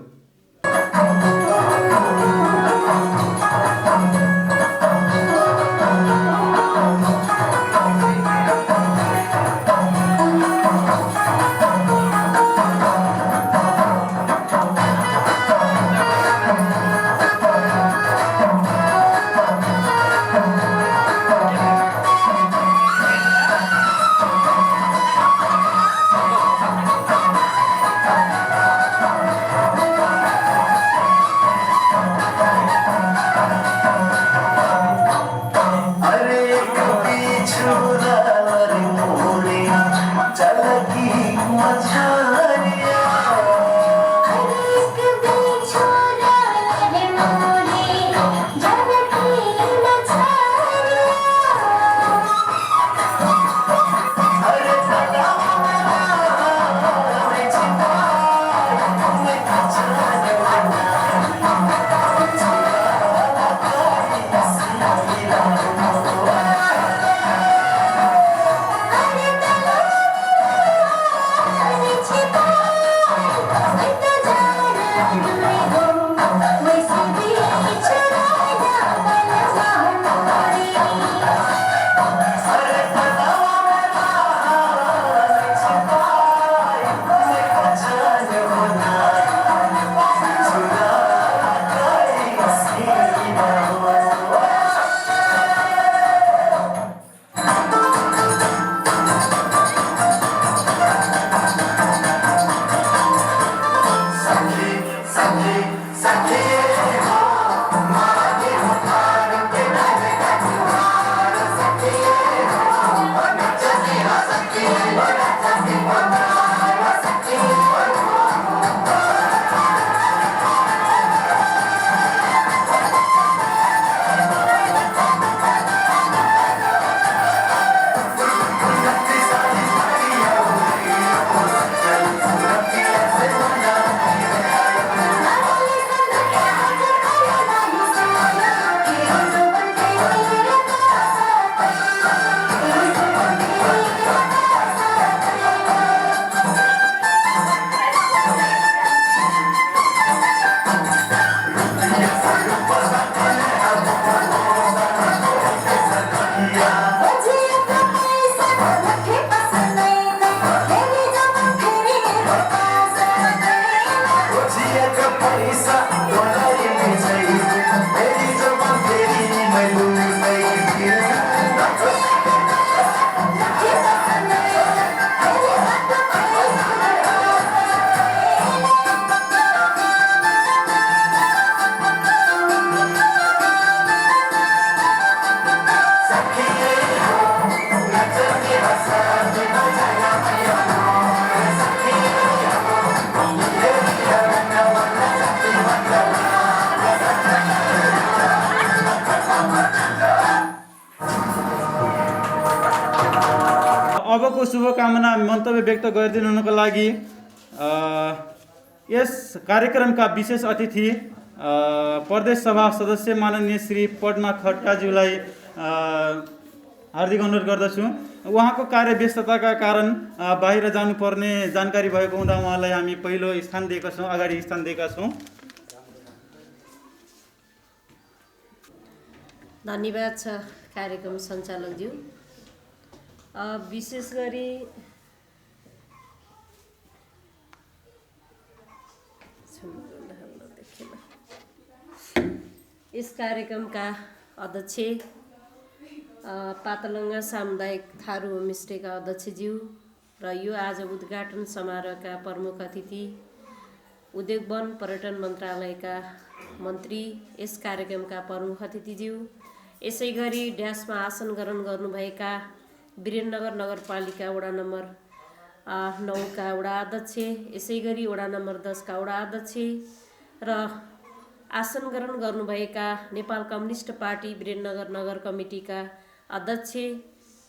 शुभकामना मन्तव्य व्यक्त गरिदिनुको लागि यस कार्यक्रमका विशेष अतिथि प्रदेश सभा सदस्य माननीय श्री पद्मा खड्काज्यूलाई हार्दिक अनुरोध गर्दछु। उहाँको कार्य व्यस्तताका कारण बाहिर जानुपर्ने जानकारी भएको हुँदा उहाँलाई हामी पहिलो स्थान दिएका छौँ, अगाडि स्थान दिएका छौँ। धन्यवाद छ कार्यक्रम सञ्चालकज्यू। विशेष गरी यस कार्यक्रमका अध्यक्ष पातलङ्गा सामुदायिक थारू होमस्टेका अध्यक्षज्यू र यो आज उद्घाटन समारोहका प्रमुख अतिथि उद्योग वन पर्यटन मन्त्रालयका मन्त्री, यस कार्यक्रमका प्रमुख अतिथिज्यू, यसै गरी ड्यासमा आसन ग्रहण गर्नुभएका वीरेन्द्रनगर नगरपालिका वडा नम्बर 9 का वडा अध्यक्ष, यसै गरी वडा नम्बर 10 का वडा अध्यक्ष र आसन ग्रहण गर्नुभएका नेपाल कम्युनिस्ट पार्टी वीरेन्द्रनगर नगर कमिटीका अध्यक्ष,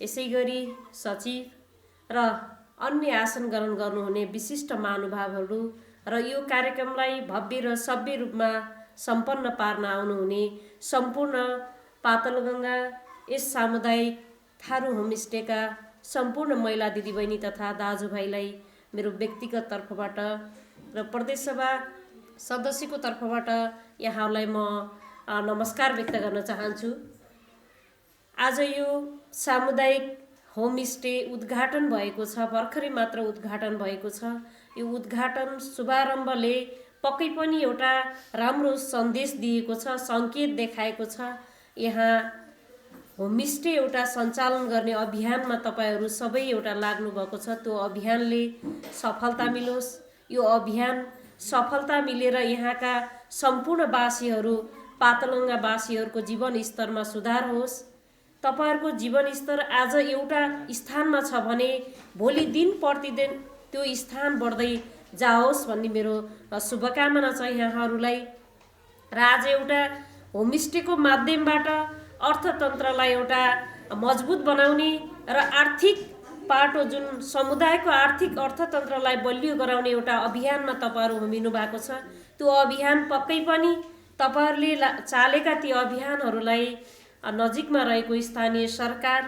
यसै गरी सचिव र अन्य आसन ग्रहण गर्नुहुने विशिष्ट महानुभावहरू र यो कार्यक्रमलाई भव्य र सभ्य रूपमा सम्पन्न पार्न आउनुहुने सम्पूर्ण पातलगङ्गा यस सामुदायिक थारू होमस्टेका सम्पूर्ण महिला दिदीबहिनी तथा दाजुभाइलाई मेरो व्यक्तिगत तर्फबाट र प्रदेशसभा सदस्यको तर्फबाट यहाँलाई म नमस्कार व्यक्त गर्न चाहन्छु। आज यो सामुदायिक होमस्टे उद्घाटन भएको छ, भर्खरै मात्र उद्घाटन भएको छ। यो उद्घाटन शुभारम्भले पक्कै पनि एउटा राम्रो सन्देश दिएको छ, सङ्केत देखाएको छ। यहाँ होमस्टे एउटा सञ्चालन गर्ने अभियानमा तपाईहरू सबै एउटा लाग्नु भएको छ। त्यो अभियानले सफलता मिलोस्, यो अभियान सफलता मिलेर यहाँका सम्पूर्ण वासीहरू, पातलङ्गा वासीहरूको जीवन स्तरमा सुधार होस्। तपाईहरूको जीवन स्तर आज एउटा स्थानमा छ भने भोलि दिन प्रतिदिन त्यो स्थान बढ्दै जाओस् भन्ने मेरो शुभकामना छ यहाँहरूलाई। र आज एउटा होमस्टेको माध्यमबाट अर्थतन्त्रलाई एउटा मजबुत बनाउने र आर्थिक पाटो जुन समुदायको आर्थिक अर्थतन्त्रलाई बलियो गराउने एउटा अभियानमा तपाईँहरू होमिनु भएको छ। त्यो अभियान पक्कै पनि तपाईँहरूले चालेका ती अभियानहरूलाई नजिकमा रहेको स्थानीय सरकार,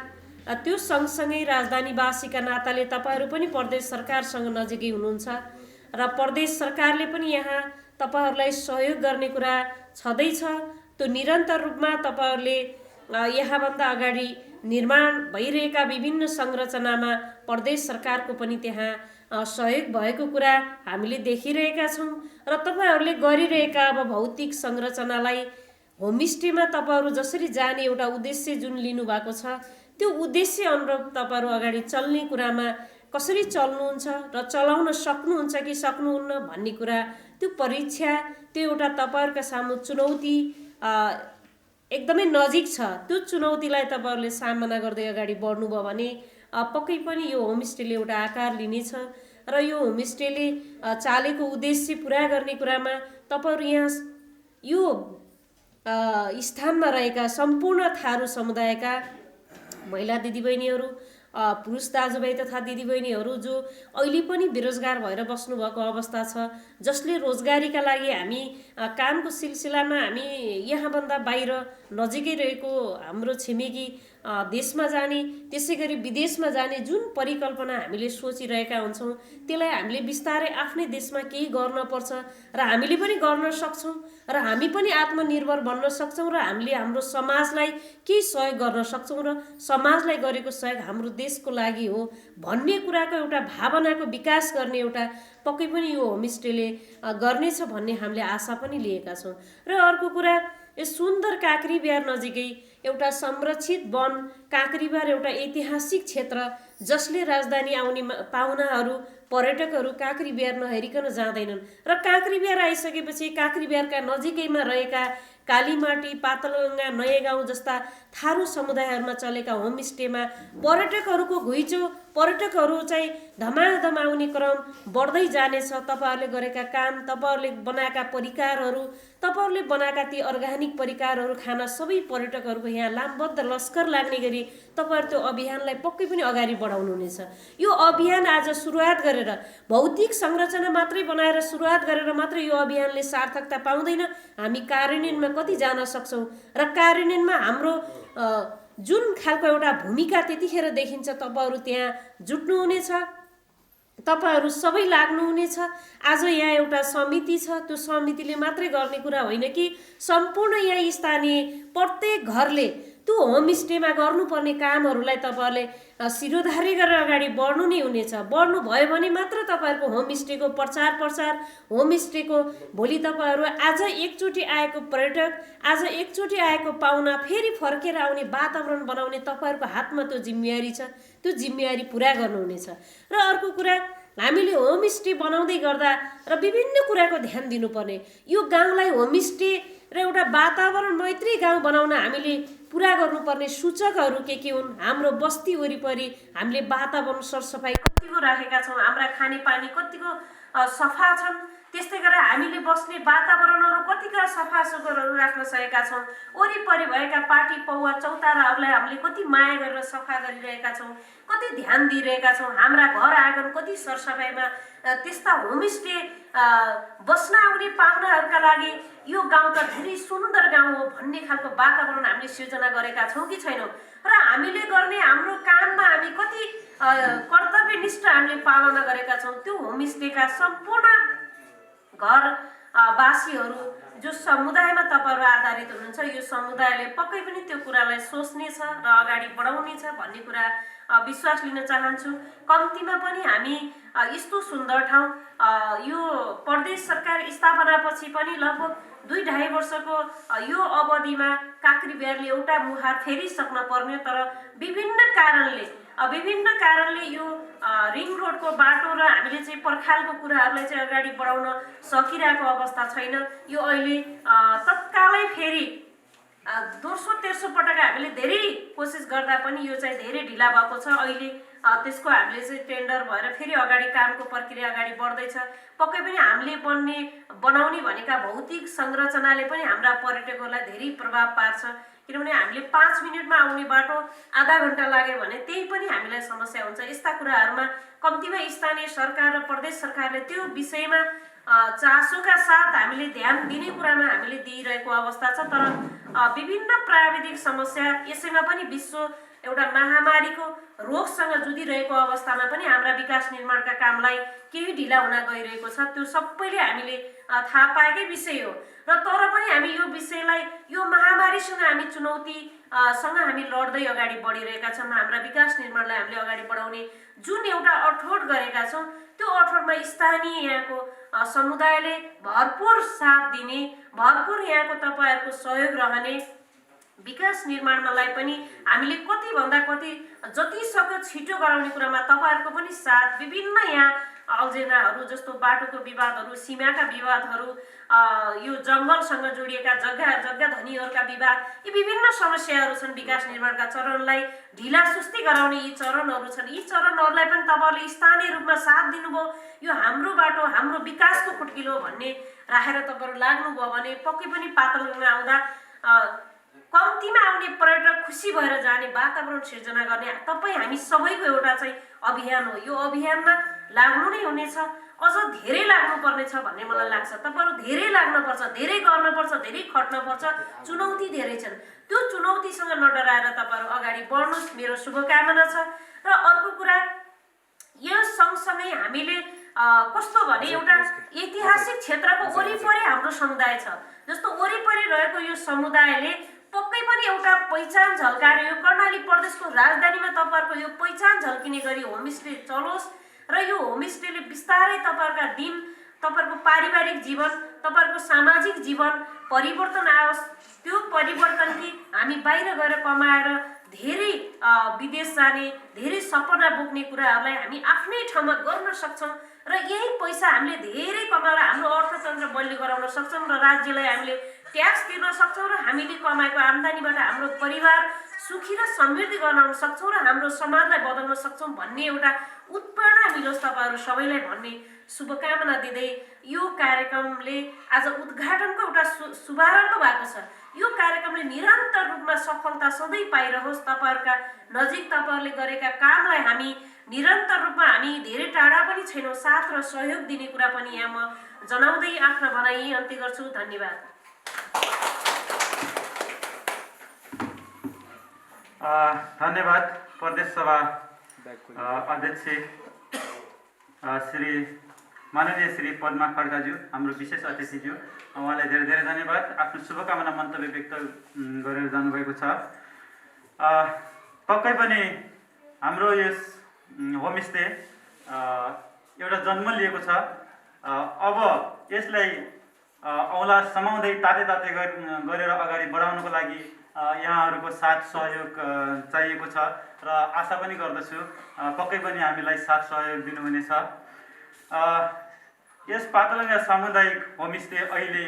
त्यो सँगसँगै राजधानीवासीका नाताले तपाईँहरू पनि प्रदेश सरकारसँग नजिकै हुनुहुन्छ र प्रदेश सरकारले पनि यहाँ तपाईँहरूलाई सहयोग गर्ने कुरा छँदैछ। त्यो निरन्तर रूपमा तपाईँहरूले यहाँभन्दा अगाडि निर्माण भइरहेका विभिन्न संरचनामा प्रदेश सरकारको पनि त्यहाँ सहयोग भएको कुरा हामीले देखिरहेका छौँ र तपाईँहरूले गरिरहेका अब भौतिक संरचनालाई होमस्टेमा तपाईँहरू जसरी जाने एउटा उद्देश्य जुन लिनुभएको छ, त्यो उद्देश्य अनुरूप तपाईँहरू अगाडि चल्ने कुरामा कसरी चल्नुहुन्छ र चलाउन सक्नुहुन्छ कि सक्नुहुन्न भन्ने कुरा, त्यो परीक्षा, त्यो एउटा तपाईँहरूका सामु चुनौती एकदमै नजिक छ। त्यो चुनौतीलाई तपाईँहरूले सामना गर्दै अगाडि बढ्नुभयो भने पक्कै पनि यो होमस्टेले एउटा आकार लिनेछ र यो होमस्टेले चालेको उद्देश्य पुरा गर्ने कुरामा तपाईँहरू यहाँ यो स्थानमा रहेका सम्पूर्ण थारू समुदायका महिला दिदीबहिनीहरू, पुरुष दाजुभाइ तथा दिदीबहिनीहरू जो अहिले पनि बेरोजगार भएर बस्नुभएको अवस्था छ, जसले रोजगारीका लागि हामी कामको सिलसिलामा हामी यहाँभन्दा बाहिर नजिकै रहेको हाम्रो छिमेकी देशमा जाने, त्यसै गरी विदेशमा जाने जुन परिकल्पना हामीले सोचिरहेका हुन्छौँ, त्यसलाई हामीले बिस्तारै आफ्नै देशमा केही गर्न पर्छ र हामीले पनि गर्न सक्छौँ र हामी पनि आत्मनिर्भर बन्न सक्छौँ र हामीले हाम्रो समाजलाई केही सहयोग गर्न सक्छौँ र समाजलाई गरेको सहयोग हाम्रो देशको लागि हो भन्ने कुराको एउटा भावनाको विकास गर्ने एउटा पक्कै पनि यो होमस्टेले गर्नेछ भन्ने हामीले आशा पनि लिएका छौँ। र अर्को कुरा, यो सुन्दर काँक्रीबिहार नजिकै एउटा संरक्षित वन काँक्रीबिहार एउटा ऐतिहासिक क्षेत्र, जसले राजधानी आउने पाहुनाहरू, पर्यटकहरू काँक्रीबिहार नहेरिकन जाँदैनन् र काँक्रीबिहार आइसकेपछि काँक्रीबिहारका नजिकैमा रहेका कालीमाटी, पातलगङ्गा, नयाँ गाउँ जस्ता थारू समुदायहरूमा चलेका होमस्टेमा पर्यटकहरूको घुइँचो पर्यटकहरू चाहिँ धमाधम आउने क्रम बढ्दै जानेछ। तपाईँहरूले गरेका काम, तपाईँहरूले बनाएका परिकारहरू, तपाईँहरूले बनाएका ती अर्ग्यानिक परिकारहरू खान सबै पर्यटकहरूको यहाँ लामबद्ध लस्कर लाग्ने गरी तपाईँहरू त्यो अभियानलाई पक्कै पनि अगाडि बढाउनुहुनेछ। यो अभियान आज सुरुवात गरेर भौतिक संरचना मात्रै बनाएर सुरुवात गरेर मात्रै यो अभियानले सार्थकता पाउँदैन। हामी कार्यान्वयनमा कति जान सक्छौँ र कार्यान्वयनमा हाम्रो जुन खालको एउटा भूमिका त्यतिखेर देखिन्छ तपाईँहरू त्यहाँ जुट्नुहुनेछ, तपाईँहरू सबै लाग्नुहुनेछ। आज यहाँ एउटा समिति छ, त्यो समितिले मात्रै गर्ने कुरा होइन कि सम्पूर्ण यहाँ स्थानीय प्रत्येक घरले त्यो होमस्टेमा गर्नुपर्ने कामहरूलाई तपाईँहरूले शिरोधार्य गरेर अगाडि बढ्नु नै हुनेछ। बढ्नु भयो भने मात्र तपाईँहरूको होमस्टेको प्रचार प्रसार, होमस्टेको भोलि तपाईँहरू आज एकचोटि आएको पर्यटक, आज एकचोटि आएको पाहुना फेरि फर्केर आउने वातावरण बनाउने तपाईँहरूको हातमा त्यो जिम्मेवारी छ। त्यो जिम्मेवारी पुरा गर्नुहुनेछ। र अर्को कुरा, हामीले होमस्टे बनाउँदै गर्दा र विभिन्न कुराको ध्यान दिनुपर्ने, यो गाउँलाई होमस्टे र एउटा वातावरण मैत्री गाउँ बनाउन हामीले पुरा गर्नुपर्ने सूचकहरू के हुन्? हाम्रो बस्ती वरिपरि हामीले वातावरण सरसफाइ कतिको राखेका छौँ, हाम्रा खानेपानी कतिको सफा छन्, त्यस्तै गरेर हामीले बस्ने वातावरणहरू कतिका सफा सुग्घरहरू राख्न सकेका छौँ, वरिपरि भएका पाटी पौवा चौताराहरूलाई हामीले कति माया गरेर सफा गरिरहेका छौँ, कति ध्यान दिइरहेका छौँ, हाम्रा घर आँगन कति सरसफाइमा, त्यस्ता होमस्टे बस्न आउने पाहुनाहरूका लागि यो गाउँ त धेरै सुन्दर गाउँ हो भन्ने खालको वातावरण हामीले सिर्जना गरेका छौँ कि छैनौँ? र हामीले गर्ने हाम्रो काममा हामी कति कर्तव्यनिष्ठ हामीले पालना गरेका छौँ? त्यो होमस्टेका सम्पूर्ण घर वासीहरू जो समुदायमा तपाईँहरू आधारित हुनुहुन्छ, यो समुदायले पक्कै पनि त्यो कुरालाई सोच्नेछ र अगाडि बढाउनेछ भन्ने कुरा विश्वास लिन चाहन्छु। कम्तीमा पनि हामी यस्तो सुन्दर ठाउँ, यो प्रदेश सरकार स्थापनापछि पनि लगभग 2-2.5 वर्षको यो अवधिमा काँक्रीबिहारले एउटा मुहार फेरिसक्न पर्ने, तर विभिन्न कारणले यो रिङ रोडको बाटो र हामीले चाहिँ पर्खालको कुराहरूलाई चाहिँ अगाडि बढाउन सकिरहेको अवस्था छैन। यो अहिले तत्कालै फेरि दोस्रो तेस्रो पटक हामीले धेरै कोसिस गर्दा पनि यो चाहिँ धेरै ढिला भएको छ। अहिले त्यसको हामीले चाहिँ टेन्डर भएर फेरि अगाडि कामको प्रक्रिया अगाडि बढ्दैछ। पक्कै पनि हामीले बनाउने भनेका भौतिक संरचनाले पनि हाम्रा पर्यटकहरूलाई धेरै प्रभाव पार्छ। किनभने हामीले 5 मिनटमा आउने बाटो आधा घन्टा लाग्यो भने त्यही पनि हामीलाई समस्या हुन्छ। यस्ता कुराहरूमा कम्तीमा स्थानीय सरकार र प्रदेश सरकारले त्यो विषयमा चासोका साथ हामीले ध्यान दिने कुरामा हामीले दिइरहेको अवस्था छ। तर विभिन्न प्राविधिक समस्या, यसैमा पनि विश्व एउटा महामारीको रोगसँग जुधिरहेको अवस्थामा पनि हाम्रा विकास निर्माणका कामलाई केही ढिला हुन गइरहेको छ। त्यो सबैले हामीले थाहा पाएकै विषय हो। र तर पनि हामी यो विषयलाई, यो महामारीसँग हामी चुनौतीसँग हामी लड्दै अगाडि बढिरहेका छौँ। हाम्रा विकास निर्माणलाई हामीले अगाडि बढाउने जुन एउटा अठोट गरेका छौँ, त्यो अठोटमा स्थानीय यहाँको समुदायले भरपुर साथ दिने, भरपुर यहाँको तपाईँहरूको सहयोग रहने, विकास निर्माणलाई पनि हामीले कतिभन्दा कति जतिसक्दो छिटो गराउने कुरामा तपाईँहरूको पनि साथ, विभिन्न यहाँ अल्झेनाहरू जस्तो बाटोको विवादहरू, सीमाका विवादहरू, यो जङ्गलसँग जोडिएका जग्गा धनीहरूका विवाद, यी विभिन्न समस्याहरू छन्। विकास निर्माणका चरणलाई ढिला सुस्ती गराउने यी चरणहरू छन्। यी चरणहरूलाई पनि तपाईँहरूले स्थानीय रूपमा साथ दिनुभयो। यो हाम्रो बाटो, हाम्रो विकासको खुट्किलो भन्ने राखेर तपाईँहरू लाग्नुभयो भने पक्कै पनि पातलगङ्गा आउँदा कम्तीमा आउने पर्यटक खुसी भएर जाने वातावरण सिर्जना गर्ने तपाईँ हामी सबैको एउटा चाहिँ अभियान हो। यो अभियानमा लाग्नु नै हुनेछ, अझ धेरै लाग्नुपर्ने छ भन्ने मलाई लाग्छ। तपाईँहरू धेरै लाग्नुपर्छ, धेरै गर्नुपर्छ, धेरै खट्नुपर्छ। चुनौती धेरै छन्, त्यो चुनौतीसँग नडराएर तपाईँहरू अगाडि बढ्नुहोस्, मेरो शुभकामना छ। र अर्को कुरा, यो सँगसँगै हामीले कस्तो भने एउटा ऐतिहासिक क्षेत्रको वरिपरि हाम्रो समुदाय छ। जस्तो वरिपरि रहेको यो समुदायले पक्कै पनि एउटा पहिचान झल्काएर यो कर्णाली प्रदेशको राजधानीमा तपाईँहरूको यो पहिचान झल्किने गरी होमस्टे चलोस् र यो होमस्टेले बिस्तारै तपाईँहरूका दिन, तपाईँहरूको पारिवारिक जीवन, तपाईँहरूको सामाजिक जीवन परिवर्तन आओस्। त्यो परिवर्तन कि हामी बाहिर गएर कमाएर धेरै विदेश जाने, धेरै सपना बोक्ने कुराहरूलाई हामी आफ्नै ठाउँमा गर्न सक्छौँ र यही पैसा हामीले धेरै कमाएर हाम्रो अर्थतन्त्र बलियो गराउन सक्छौँ र राज्यलाई हामीले ट्याक्स तिर्न सक्छौँ र हामीले कमाएको आम्दानीबाट हाम्रो परिवार सुखी र समृद्धि गर्न सक्छौँ र हाम्रो समाजलाई बदल्न सक्छौँ भन्ने एउटा उत्प्रेरणा मिलोस् तपाईँहरू सबैलाई भन्ने शुभकामना दिँदै यो कार्यक्रमले आज उद्घाटनको एउटा शुभारम्भ भएको छ। यो कार्यक्रमले निरन्तर रूपमा सफलता सधैँ पाइरहोस्। तपाईँहरूका नजिक तपाईँहरूले गरेका कामलाई हामी निरन्तर रूपमा हामी धेरै टाढा पनि छैनौँ, साथ र सहयोग दिने कुरा पनि यहाँ म जनाउँदै आफ्नो भनाइ अन्त्य गर्छु। धन्यवाद। धन्यवाद प्रदेश सभा अध्यक्ष श्री माननीय श्री पद्मा खड्काज्यू, हाम्रो विशेष अतिथिज्यू, उहाँलाई धेरै धेरै धन्यवाद। आफ्नो शुभकामना मन्तव्य व्यक्त गरेर जानुभएको छ। पक्कै पनि हाम्रो यस होमस्टे एउटा जन्म लिएको छ। अब यसलाई औँला समाउँदै ताते ताते गरेर अगाडि बढाउनको लागि यहाँहरूको साथ सहयोग चाहिएको छ र आशा पनि गर्दछु पक्कै पनि हामीलाई साथ सहयोग दिनुहुनेछ। यस पातलगङ्गा सामुदायिक होमस्टे अहिले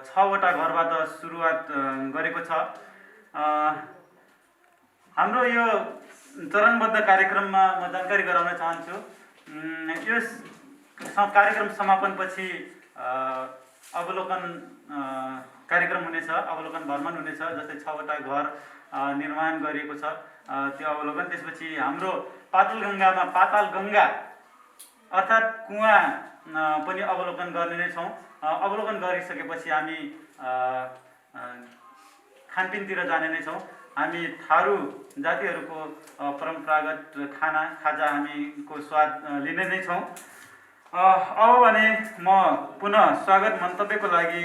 6वटा घरबाट सुरुवात गरेको छ। हाम्रो यो चरणबद्ध कार्यक्रममा म जानकारी गराउन चाहन्छु। यस कार्यक्रम समापनपछि अवलोकन कार्यक्रम हुनेछ, अवलोकन भ्रमण हुनेछ, जस्तै 6वटा घर निर्माण गरिएको छ त्यो अवलोकन। त्यसपछि हाम्रो पातलगङ्गामा पाताल गङ्गा अर्थात् कुवा पनि अवलोकन गर्ने नै छौँ। अवलोकन गरिसकेपछि हामी खानपिनतिर जाने नै छौँ। हामी थारू जातिहरूको परम्परागत खाजा हामीको स्वाद लिने नै छौँ। अब भने म पुनः स्वागत मन्तव्यको लागि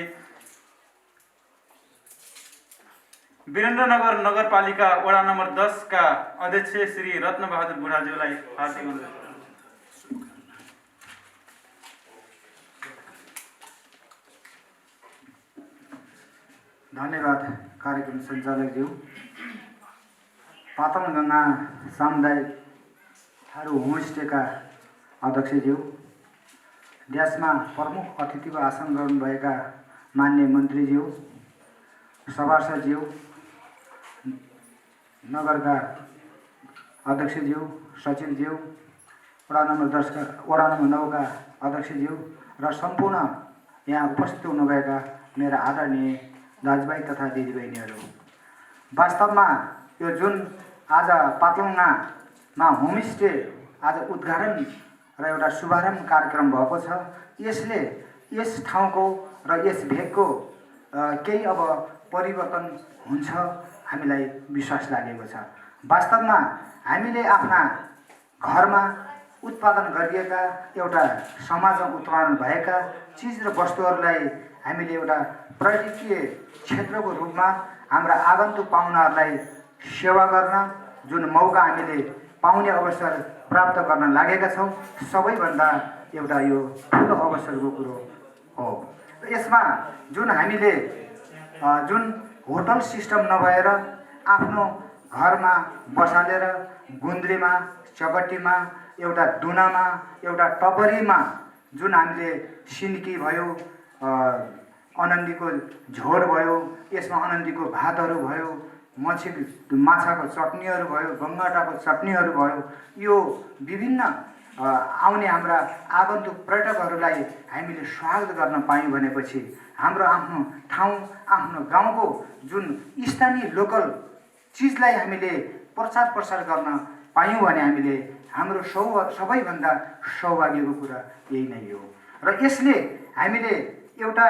वीरेन्द्रनगर नगरपालिका वडा नम्बर 10 का अध्यक्ष श्री रत्नबहादुर बुढाज्यूलाई हार्दिक अनुरोध। धन्यवाद कार्यक्रम सञ्चालकज्यू। पातलगङ्गा सामुदायिक थारू होमस्टेका अध्यक्षज्यू, देशमा प्रमुख अतिथिको आसन गर्नुभएका मान्य मन्त्रीज्यू, सभासदज्यू, नगरका अध्यक्षज्यू, सचिवज्यू, वडा नम्बर 10 का वडा नम्बर 9 का अध्यक्षज्यू र सम्पूर्ण यहाँ उपस्थित हुनुभएका मेरा आदरणीय दाजुभाइ तथा दिदीबहिनीहरू, वास्तवमा यो जुन आज पातलगङ्गामा होमस्टे आज उद्घाटन र एउटा शुभारम्भ कार्यक्रम भएको छ, यसले यस ठाउँको र यस भेगको केही अब परिवर्तन हुन्छ हामीलाई विश्वास लागेको छ। वास्तवमा हामीले आफ्ना घरमा उत्पादन गरिएका एउटा समाजमा उत्पादन भएका चिज र वस्तुहरूलाई हामीले एउटा पर्यटकीय क्षेत्रको रूपमा हाम्रा आगन्तुक पाहुनाहरूलाई सेवा गर्न जुन मौका हामीले पाउने अवसर प्राप्त गर्न लागेका छौँ, सबैभन्दा एउटा यो ठुलो अवसरको कुरो हो। यसमा जुन हामीले जुन होटल सिस्टम नभएर आफ्नो घरमा बसालेर गुन्द्रीमा, चकटीमा, एउटा दुनामा, एउटा टपरीमा जुन हामीले सिन्की भयो, अनन्दीको झोल भयो, यसमा अनन्दीको भातहरू भयो, माछाको चटनीहरू भयो, गङ्गटाको चटनीहरू भयो, यो विभिन्न आउने हाम्रा आगन्तुक पर्यटकहरूलाई हामीले स्वागत गर्न पायौँ भनेपछि हाम्रो आफ्नो ठाउँ, आफ्नो गाउँको जुन स्थानीय लोकल चिजलाई हामीले प्रचार प्रसार गर्न पायौँ भने हामीले हाम्रो सबैभन्दा सौभाग्यको कुरा यही नै हो। र यसले हामीले एउटा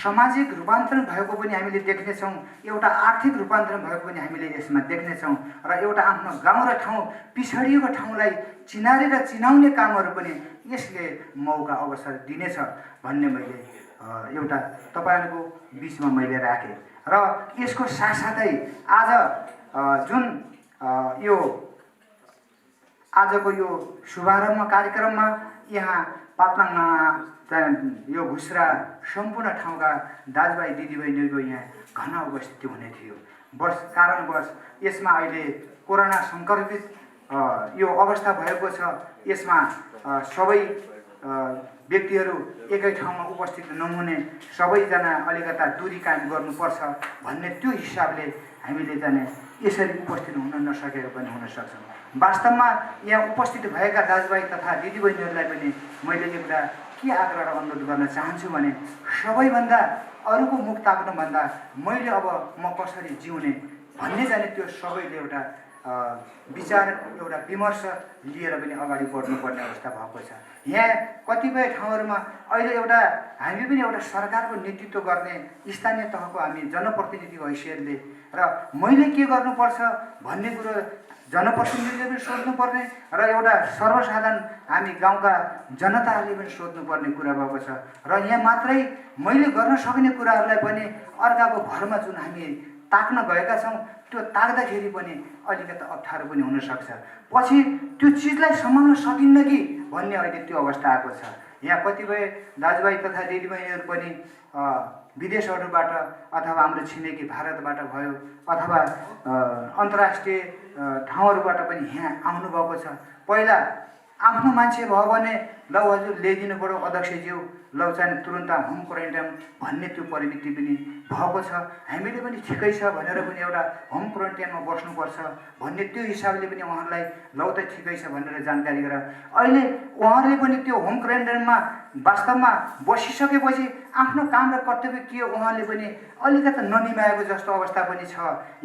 सामाजिक रूपान्तरण भएको पनि हामीले देख्नेछौँ, एउटा आर्थिक रूपान्तरण भएको पनि हामीले यसमा देख्नेछौँ र एउटा आफ्नो गाउँ र ठाउँ पिछडिएको ठाउँलाई चिनारे र चिनाउने कामहरू पनि यसले मौका अवसर दिनेछ भन्ने मैले एउटा तपाईँहरूको बिचमा मैले राखेँ। र यसको साथसाथै आज जुन यो आजको यो शुभारम्भ कार्यक्रममा यहाँ पातलगङ्गा यो घुस्रा सम्पूर्ण ठाउँका दाजुभाइ दिदीबहिनीहरूको यहाँ घना उपस्थिति हुने थियो। कारणवश यसमा अहिले कोरोना सङ्क्रमित यो अवस्था भएको छ, यसमा सबै व्यक्तिहरू एकै ठाउँमा उपस्थित नहुने, सबैजना अलिकता दूरी कायम गर्नुपर्छ भन्ने त्यो हिसाबले हामीले जाने यसरी उपस्थित हुन नसकेको पनि हुनसक्छ। वास्तवमा यहाँ उपस्थित भएका दाजुभाइ तथा दिदीबहिनीहरूलाई पनि मैले एउटा के आग्रह र अनुरोध गर्न चाहन्छु भने सबैभन्दा अरूको मुख ताक्नुभन्दा मैले अब म कसरी जिउने भन्ने जाने त्यो सबैले एउटा विचार एउटा विमर्श लिएर पनि अगाडि बढ्नुपर्ने अवस्था भएको छ। यहाँ कतिपय ठाउँहरूमा अहिले एउटा हामी पनि एउटा सरकारको नेतृत्व गर्ने स्थानीय तहको हामी जनप्रतिनिधिको हैसियतले र मैले के गर्नुपर्छ भन्ने कुरो जनप्रतिनिधिले पनि सोध्नुपर्ने र एउटा सर्वसाधारण हामी गाउँका जनताहरूले पनि सोध्नुपर्ने कुरा भएको छ। र यहाँ मात्रै मैले गर्न सक्ने कुराहरूलाई पनि अर्काको भरमा जुन हामी ताक्न गएका छौँ त्यो ताक्दाखेरि पनि अलिकति अप्ठ्यारो पनि हुनसक्छ। पछि त्यो चिजलाई सम्हाल्न सकिन्न कि भन्ने अहिले त्यो अवस्था आएको छ। यहाँ कतिपय दाजुभाइ तथा दिदीबहिनीहरू पनि विदेशहरूबाट अथवा हाम्रो छिमेकी भारतबाट भयो अथवा अन्तर्राष्ट्रिय ठाउँहरूबाट पनि यहाँ आउनुभएको छ। पहिला आफ्नो मान्छे भयो भने ल हजुर ल्याइदिनु पऱ्यो अध्यक्षज्यू, ल चाहिँ तुरन्त होम क्वारेन्टाइन भन्ने त्यो प्रवृत्ति पनि भएको छ। हामीले पनि ठिकै छ भनेर पनि एउटा होम क्वारेन्टाइनमा बस्नुपर्छ भन्ने त्यो हिसाबले पनि उहाँहरूलाई ल त ठिकै छ भनेर जानकारी गराएर अहिले उहाँहरूले पनि त्यो होम क्वारेन्टाइनमा वास्तवमा बसिसकेपछि आफ्नो काम र कर्तव्य के उहाँले पनि अलिकति ननिभाएको जस्तो अवस्था पनि छ।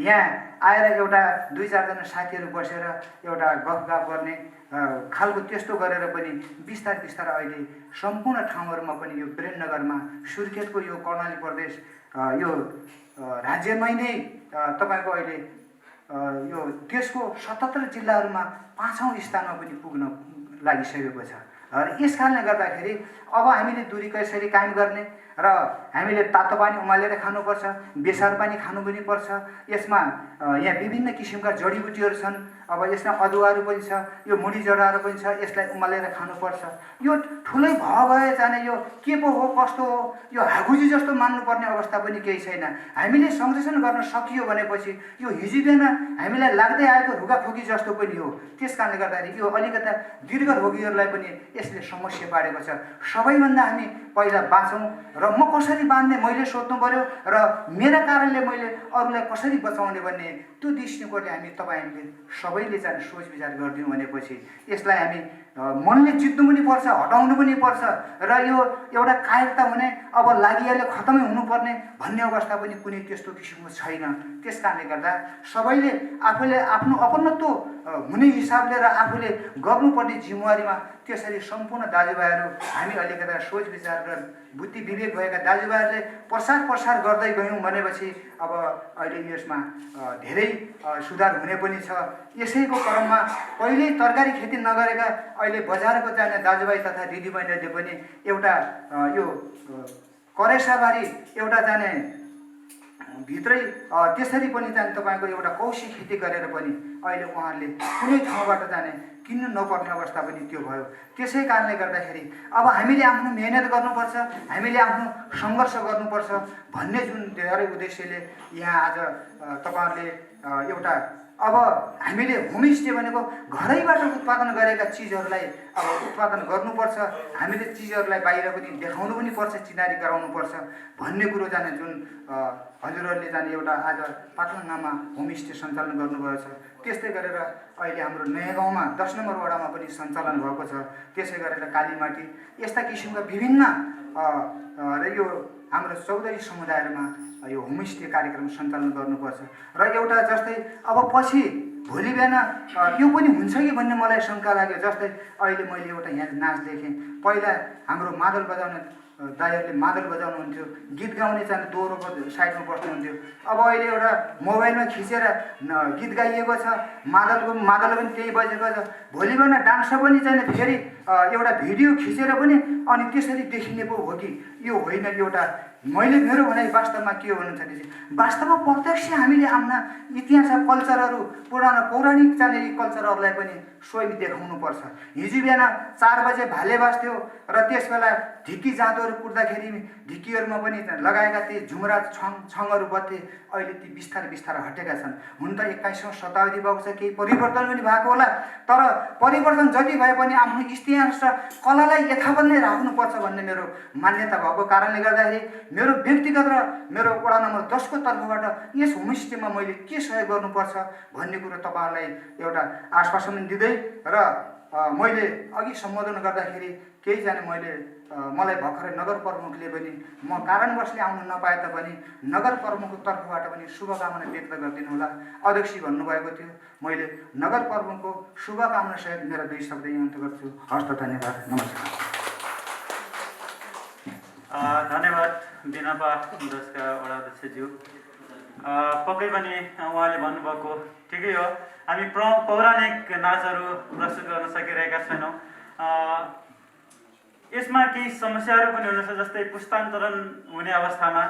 यहाँ आएर एउटा 2-4 जना साथीहरू बसेर एउटा गफगाफ गर्ने खालको त्यस्तो गरेर पनि बिस्तारै बिस्तारै अहिले सम्पूर्ण ठाउँहरूमा पनि यो विरेन्द्रनगरमा सुर्खेतको यो कर्णाली प्रदेश यो राज्यमै नै तपाईँको अहिले यो देशको 77 जिल्लाहरूमा 5औं स्थानमा पनि पुग्न लागिसकेको छ। र यस कारणले गर्दाखेरि अब हामीले दूरी कसरी कायम गर्ने र हामीले तातो पानी उमालेर खानुपर्छ, बेसार पानी खानु पनि पर्छ। यसमा यहाँ विभिन्न किसिमका जडीबुटीहरू छन्। अब यसमा अदुवाहरू पनि छ, यो मुडी जडाहरू पनि छ, यसलाई उमालेर खानुपर्छ। यो ठुलै भए जाने यो के पो हो कस्तो हो यो हागुजी जस्तो मान्नुपर्ने अवस्था पनि केही छैन। हामीले संरक्षण गर्न सकियो भनेपछि यो हिजो बिहान हामीलाई लाग्दै आएको रुगाखोकी जस्तो पनि हो। त्यस कारणले गर्दाखेरि यो अलिकता दीर्घ रोगीहरूलाई पनि यसले समस्या पारेको छ। सबैभन्दा हामी पहिला बाँचौँ र म कसरी बाँच्ने मैले सोध्नु पर्यो र मेरा कारणले मैले अरूलाई कसरी बचाउने भन्ने त्यो दृष्टिकोणले हामी तपाईँहरूले सबैले चाहिँ सोच विचार गरिदिउँ भनेपछि यसलाई हामी मनले जित्नु पनि पर्छ, हटाउनु पनि पर्छ र यो एउटा कायरता हुने अब लागिहाल्यो खतमै हुनुपर्ने भन्ने अवस्था पनि कुनै त्यस्तो किसिमको छैन। त्यस कारणले गर्दा सबैले आफूले आफ्नो अपनत्व हुने हिसाबले र आफूले गर्नुपर्ने जिम्मेवारीमा त्यसरी सम्पूर्ण दाजुभाइहरू हामी अलिकता सोच विचार र बुद्धि विवेक भएका दाजुभाइहरूले प्रसार गर्दै गयौँ भनेपछि अब अहिले यसमा धेरै सुधार हुने पनि छ। यसैको क्रममा पहिल्यै तरकारी खेती नगरेका अहिले बजारको जाने दाजुभाइ तथा दिदीबहिनीहरूले पनि एउटा यो करेसाबारी एउटा जाने भित्रै त्यसरी पनि जाने तपाईँको एउटा कौशी खेती गरेर पनि अहिले उहाँहरूले कुनै ठाउँबाट जाने किन्नु नपर्ने अवस्था पनि त्यो भयो। त्यसै कारणले गर्दाखेरि अब हामीले आफ्नो मेहनत गर्नुपर्छ, हामीले आफ्नो सङ्घर्ष गर्नुपर्छ भन्ने जुन धेरै उद्देश्यले यहाँ आज तपाईँहरूले एउटा अब हामीले होमस्टे भनेको घरैबाट उत्पादन गरेका चिजहरूलाई अब उत्पादन गर्नुपर्छ। हामीले चिजहरूलाई बाहिर पनि देखाउनु पनि पर्छ, चिनारी गराउनुपर्छ भन्ने कुरो जाने जुन हजुरहरूले जाने एउटा आज पाटनगाउँमा होमस्टे सञ्चालन गर्नुभएको छ। त्यस्तै गरेर अहिले हाम्रो नयाँ गाउँमा 10 नम्बर वडामा पनि सञ्चालन भएको छ। त्यसै गरेर कालीमाटी यस्ता किसिमका विभिन्न र यो हाम्रो चौधरी समुदायहरूमा यो होमस्टे कार्यक्रम सञ्चालन गर्नुपर्छ। र एउटा जस्तै अब पछि भोलि बिहान यो पनि हुन्छ कि भन्ने मलाई शङ्का लाग्यो। जस्तै अहिले मैले एउटा यहाँ नाच देखेँ, पहिला हाम्रो मादल बजाउने दाइहरूले मादल बजाउनुहुन्थ्यो, गीत गाउने चाहिँ दोहोरोको साइडमा बस्नुहुन्थ्यो। अब अहिले एउटा मोबाइलमा खिचेर गीत गाइएको छ, मादल पनि त्यही बजेको छ। भोलि बिहान डान्स पनि चाहिँ फेरि एउटा भिडियो खिचेर पनि अनि त्यसरी देखिने पो हो कि यो होइन। एउटा मैले मेरो भनाइ वास्तवमा के हुनुहुन्छ भने वास्तवमा प्रत्यक्ष हामीले आफ्ना इतिहास कल्चरहरू पुरानो पौराणिक चाहिँ कल्चरहरूलाई पनि स्वयं देखाउनुपर्छ। हिजो बिहान 4 बजे भाले बाँच्थ्यो र त्यस बेला ढिकी जाँतोहरू कुट्दाखेरि ढिकीहरूमा पनि लगाएका ती झुमरा छङहरू बत्थे अहिले ती बिस्तारै हटेका छन्। हुन त 21औं शताब्दी भएको छ, केही परिवर्तन पनि भएको होला, तर परिवर्तन जति भए पनि आफ्नो इतिहास र कलालाई यथावत नै राख्नुपर्छ भन्ने मेरो मान्यता भएको कारणले गर्दाखेरि मेरो व्यक्तिगत र मेरो वडा नम्बर 10 को तर्फबाट यस होमस्टेमा मैले के सहयोग गर्नुपर्छ भन्ने कुरो तपाईँहरूलाई एउटा आश्वासन दिँदै र मैले अघि सम्बोधन गर्दाखेरि केहीजना मलाई भर्खरै नगर प्रमुखले पनि म कारणवशले आउन नपाए तापनि नगर प्रमुखको तर्फबाट पनि शुभकामना व्यक्त गरिदिनु होला। अध्यक्ष भन्नुभएको थियो, मैले नगर प्रमुखको शुभकामना सहित मेरा 2 शब्द यही अन्त गर्छु। हस्त धन्यवाद, नमस्कार। धन्यवाद बिनापा 10 का वडा अध्यक्षज्यू। पक्कै पनि उहाँले भन्नुभएको ठिकै हो, हामी पौराणिक नाचहरू प्रस्तुत गर्न सकिरहेका छैनौँ। यसमा केही समस्याहरू पनि हुनसक्छ, जस्तै पुस्तान्तरण हुने अवस्थामा,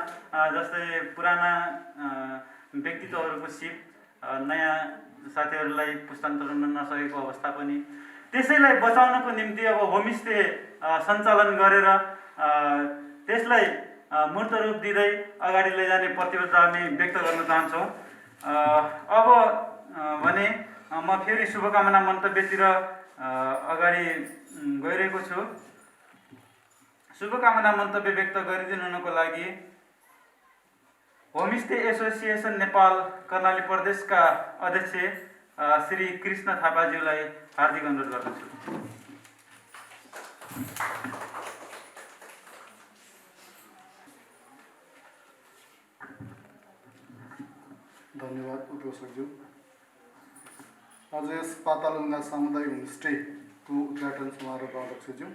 जस्तै पुराना व्यक्तित्वहरूको सिप नयाँ साथीहरूलाई पुस्तान्तरण गर्न नसकेको अवस्था पनि, त्यसैलाई बचाउनको निम्ति अब होमस्टे सञ्चालन गरेर त्यसलाई मूर्त रूप दिँदै अगाडि लैजाने प्रतिबद्धता हामी व्यक्त गर्न चाहन्छौँ। अब भने म फेरि शुभकामना मन्तव्यतिर अगाडि गइरहेको छु। शुभकामना मन्तव्य व्यक्त गरिदिनुको लागि होमस्टे एसोसिएसन नेपाल कर्णाली प्रदेशका अध्यक्ष श्री कृष्ण थापाज्यूलाई हार्दिक अनुरोध गर्दछु। धन्यवाद उद्घोषकज्यू। आज यस पातालुङ्गा सामुदायिक होमस्टेको उद्घाटन समारोहका अध्यक्षज्यू,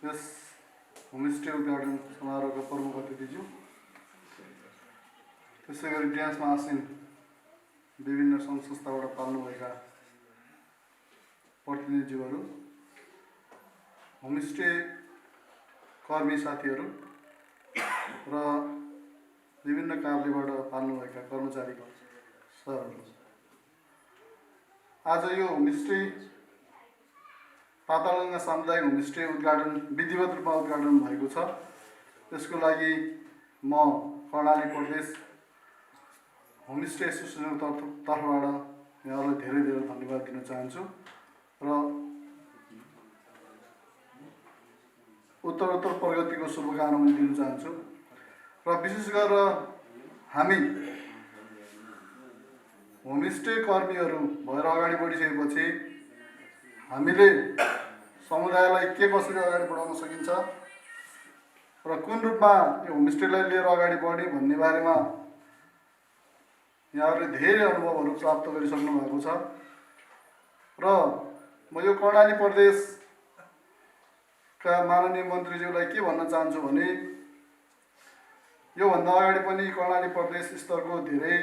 यस होमस्टे उद्घाटन समारोहका प्रमुख अतिथिज्यू, त्यसै गरी ड्यान्समा आसीन विभिन्न सङ्घ संस्थाबाट पाल्नुभएका प्रतिनिधिज्यूहरू, होमस्टे कर्मी साथीहरू र विभिन्न कार्यबाट पाल्नुभएका कर्मचारीको सरहरू, आज यो होमस्टे पातालुङ्गा सामुदायिक होमस्टे उद्घाटन विधिवत रूपमा उद्घाटन भएको छ। त्यसको लागि म कर्णाली प्रदेश होमस्टे एसोसिएसनको तर्फबाट यहाँहरूलाई धेरै धेरै धन्यवाद दिन चाहन्छु र उत्तरोत्तर प्रगतिको शुभकामना दिन चाहन्छु। र विशेष गरेर हामी होमस्टे कर्मीहरू भएर अगाडि बढिसकेपछि हामीले समुदायलाई के कसरी अगाडि बढाउन सकिन्छ र कुन रूपमा यो होमस्टेलाई लिएर अगाडि बढ्ने भन्ने बारेमा यहाँहरूले धेरै अनुभवहरू प्राप्त गरिसक्नु भएको छ। र म यो कर्णाली प्रदेशका माननीय मन्त्रीज्यूलाई के भन्न चाहन्छु भने योभन्दा अगाडि पनि कर्णाली प्रदेश स्तरको धेरै